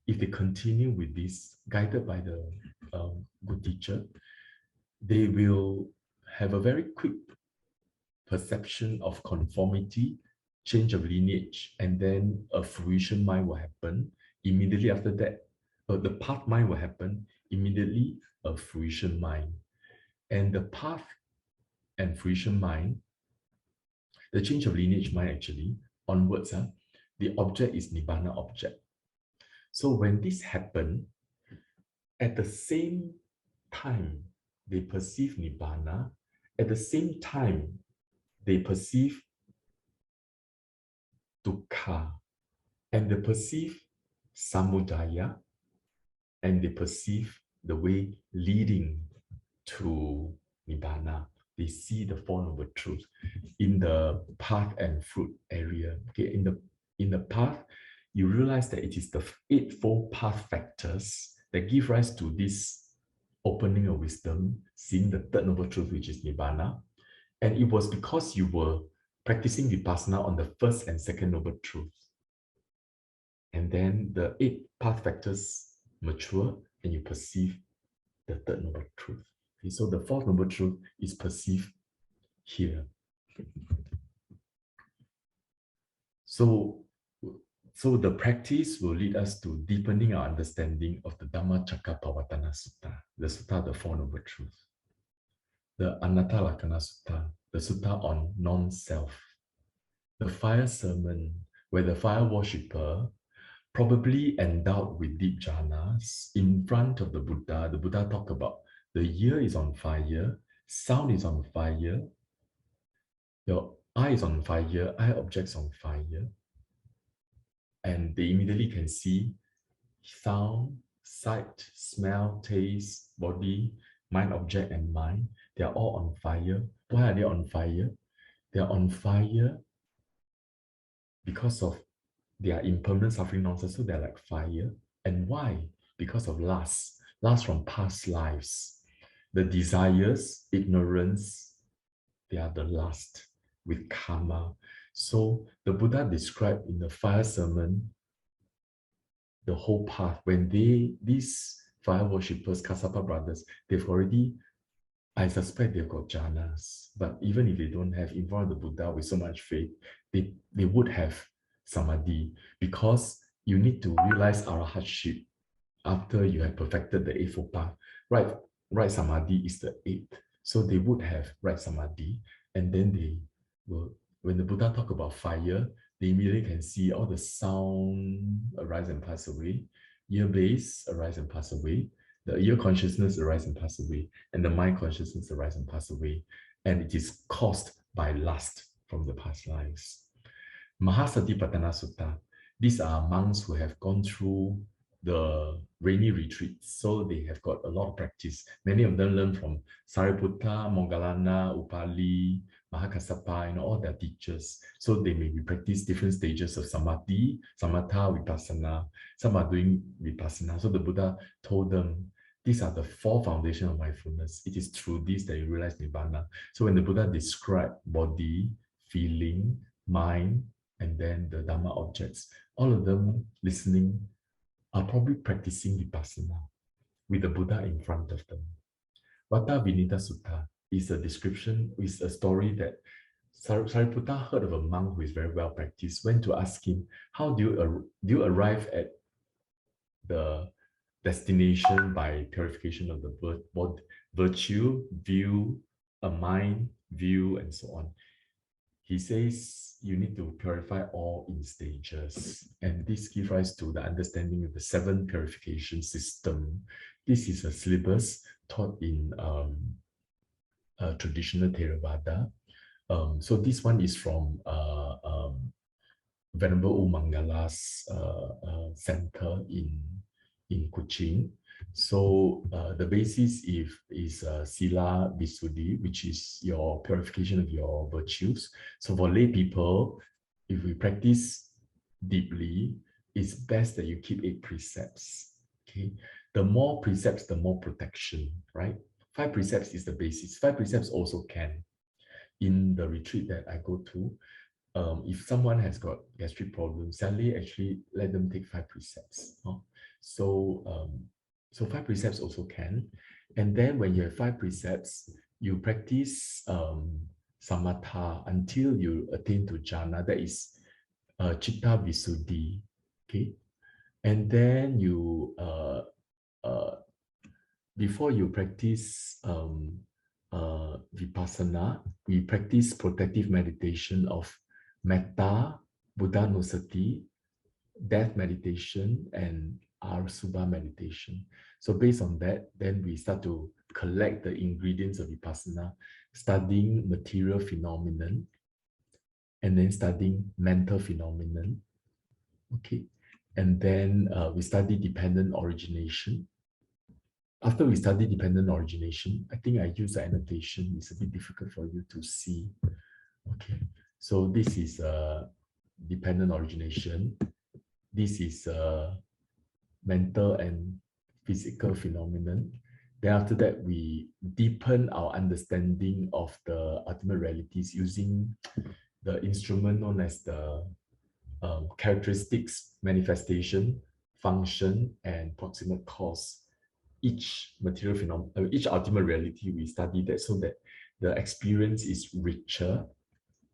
if they continue with this, guided by the good teacher, they will have a very quick perception of conformity, change of lineage, and then a fruition mind will happen. Immediately after that, the path mind will happen. Immediately, a fruition mind. And the path and fruition mind, the change of lineage mind actually, onwards, the object is Nibbana object. So when this happens, at the same time, they perceive Nibbana, at the same time, they perceive dukkha, and they perceive samudaya, and they perceive the way leading to Nibbana. They see the Four Noble Truths in the path and fruit area. Okay, in the path, you realize that it is the Eightfold Path factors that give rise to this opening of wisdom, seeing the Third Noble Truth, which is Nibbana. And it was because you were practicing Vipassana on the first and second Noble Truth. And then the 8 path factors mature and you perceive the Third Noble Truth. Okay, so the Fourth Noble Truth is perceived here. So the practice will lead us to deepening our understanding of the Dhammacakkappavattana Sutta, the Sutta of the Four Noble Truths. The Anatta-Lakkhana Sutta, the Sutta on non-self. The fire sermon, where the fire worshipper, probably endowed with deep jhanas, in front of the Buddha talked about the ear is on fire, sound is on fire, your eye is on fire, eye objects on fire, and they immediately can see sound, sight, smell, taste, body, mind object, and mind. They are all on fire. Why are they on fire? They are on fire because of their impermanent suffering nonsense. So they're like fire. And why? Because of lust, lust from past lives. The desires, ignorance, they are the lust with karma. So the Buddha described in the fire sermon the whole path. When these fire worshippers, Kassapa brothers, they've already, I suspect they've got jhanas. But even if they don't have, in front of the Buddha with so much faith, they would have samadhi, because you need to realize arahatship after you have perfected the eightfold path. Right samadhi is the eighth. So they would have right samadhi, and then they will, when the Buddha talk about fire, they immediately can see all the sound arise and pass away, ear base arise and pass away, the ear consciousness arise and pass away, and the mind consciousness arise and pass away. And it is caused by lust from the past lives. Mahasatipatthana Sutta. These are monks who have gone through the rainy retreats, so they have got a lot of practice. Many of them learn from Sariputta, Moggallana, Upali, Mahakassapa, and all their teachers. So they may be practice different stages of samadhi, samatha, vipassana. Some are doing vipassana. So the Buddha told them, these are the four foundations of mindfulness. It is through this that you realize Nibbana. So when the Buddha described body, feeling, mind, and then the Dhamma objects, all of them listening are probably practicing Vipassana with the Buddha in front of them. Vata Vinita Sutta is a description, is a story that Sariputta heard of a monk who is very well practiced, went to ask him, how do you arrive at the destination by purification of the virtue, view, a mind, view, and so on? He says you need to purify all in stages. And this gives rise to the understanding of the 7 purification system. This is a syllabus taught in traditional Theravada. So this one is from Venerable U Mangala's center in Kuching. So the basis is Sila Visuddhi, which is your purification of your virtues. So for lay people, if we practice deeply, it's best that you keep 8 precepts. Okay, the more precepts, the more protection, right? 5 precepts is the basis. 5 precepts also can. In the retreat that I go to, if someone has got gastric problems, sadly, actually let them take 5 precepts. So 5 precepts also can. And then when you have 5 precepts, you practice samatha until you attain to jhana, that is chitta visuddhi. Okay, and then you before you practice vipassana, we practice protective meditation of metta, buddhanusati, death meditation, and arsubha meditation. So based on that, then we start to collect the ingredients of vipassana, studying material phenomenon, and then studying mental phenomenon. Okay, and then we study dependent origination. After we study dependent origination, I think I use the annotation. It's a bit difficult for you to see. Okay, so this is dependent origination. This is mental and physical phenomenon. Then after that, we deepen our understanding of the ultimate realities using the instrument known as the characteristics, manifestation, function, and proximate cause. Each material phenomenon, each ultimate reality, we study that so that the experience is richer.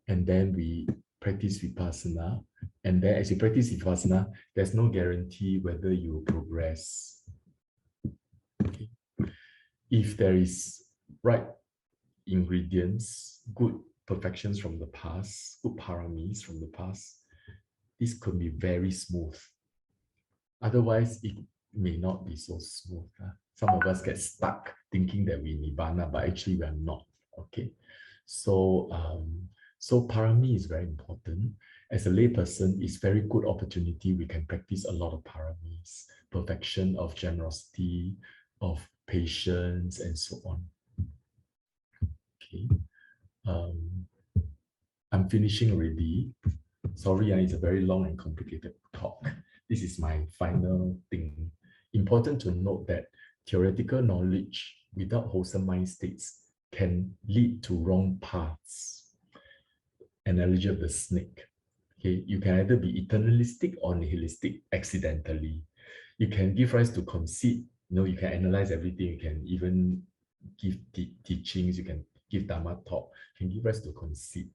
And then we practice vipassana. And then as you practice vipassana, there's no guarantee whether you progress. Okay. If there is right ingredients, good perfections from the past, good paramis from the past, this could be very smooth. Otherwise, it may not be so smooth. Some of us get stuck thinking that we nibbana, but actually we are not. Okay, so So parami is very important. As a layperson, it's very good opportunity. We can practice a lot of paramis, perfection of generosity, of patience, and so on. Okay. I'm finishing already. Sorry, it's a very long and complicated talk. This is my final thing. Important to note that theoretical knowledge without wholesome mind states can lead to wrong paths. Analogy of the snake. Okay, you can either be eternalistic or nihilistic accidentally. You can give rise to conceit. You can analyze everything. You can even give teachings. You can give dharma talk. You can give rise to conceit.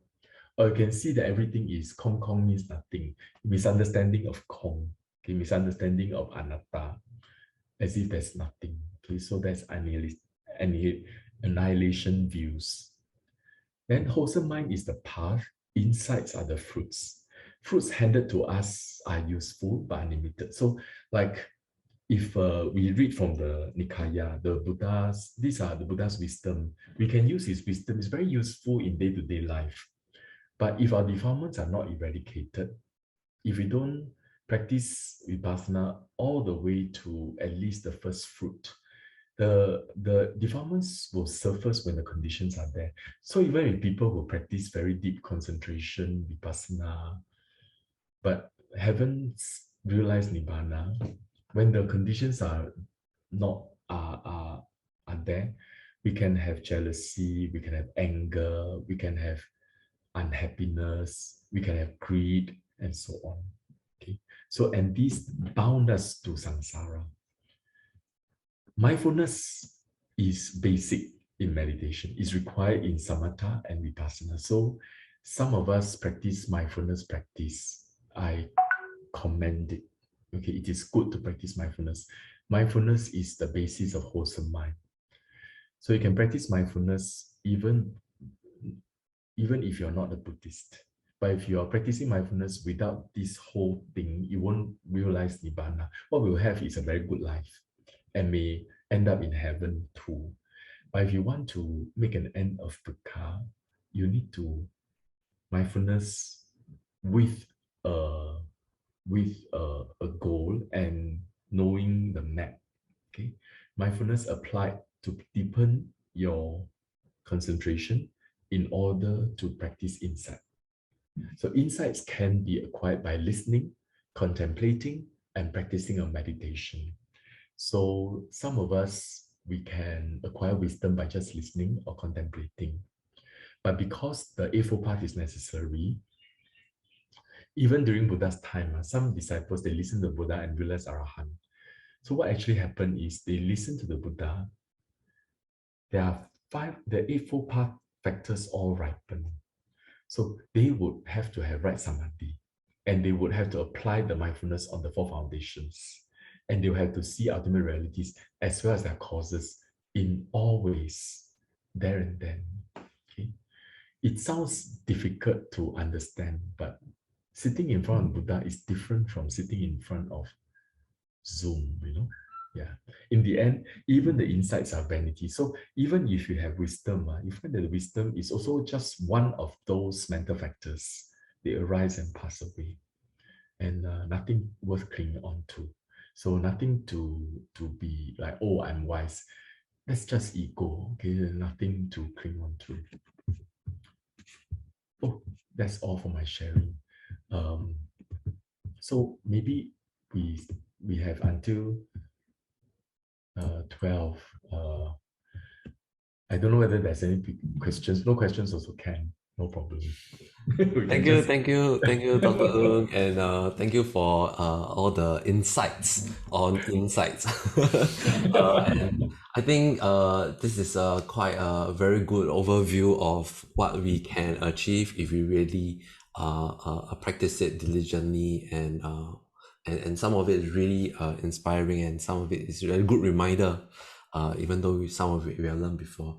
Or you can see that everything is Kong means nothing. Misunderstanding of Kong. Okay, misunderstanding of anatta, as if there's nothing. Okay, so that's annihilation views. Then wholesome mind is the path, insights are the fruits. Fruits handed to us are useful but unlimited. So, like if we read from the Nikaya, the Buddhas, these are the Buddha's wisdom. We can use his wisdom. It's very useful in day-to-day life. But if our defilements are not eradicated, if we don't practice Vipassana all the way to at least the first fruit, the defilements will surface when the conditions are there. So even if people will practice very deep concentration, Vipassana, but haven't realized Nibbana, when the conditions are not are there, we can have jealousy, we can have anger, we can have unhappiness, we can have greed, and so on. Okay, so and these bound us to samsara. Mindfulness is basic in meditation. It's required in samatha and vipassana. So some of us practice mindfulness practice. I commend it. Okay, it is good to practice mindfulness. Mindfulness is the basis of wholesome mind. So you can practice mindfulness even if you're not a Buddhist. But if you are practicing mindfulness without this whole thing, you won't realize Nibbana. What we'll have is a very good life and may end up in heaven too. But if you want to make an end of dukkha, you need to mindfulness with a a goal and knowing the map. Okay, mindfulness applied to deepen your concentration in order to practice insight. So insights can be acquired by listening, contemplating, and practicing a meditation. So some of us, we can acquire wisdom by just listening or contemplating. But because the Eightfold Path is necessary, even during Buddha's time, some disciples, they listen to Buddha and realize Arahant. So what actually happened is they listen to the Buddha. There are the Eightfold Path factors all ripen. So they would have to have right samadhi, and they would have to apply the mindfulness on the four foundations, and they'll have to see ultimate realities as well as their causes in all ways, there and then. Okay, it sounds difficult to understand, but sitting in front of Buddha is different from sitting in front of Zoom. Yeah. In the end, even the insights are vanity. So even if you have wisdom, you find that the wisdom is also just one of those mental factors. They arise and pass away, and nothing worth clinging on to. So nothing to be like, oh, I'm wise. That's just ego. Okay, nothing to cling on to. Oh, that's all for my sharing. So maybe we have until 12. I don't know whether there's any questions. No questions also can. No problem. We Thank can you, just thank you, thank you, Dr. Ng, and thank you for all the insights on insights. And I think this is quite a very good overview of what we can achieve if we really practice it diligently, and some of it is really inspiring, and some of it is a really good reminder, even though some of it we have learned before.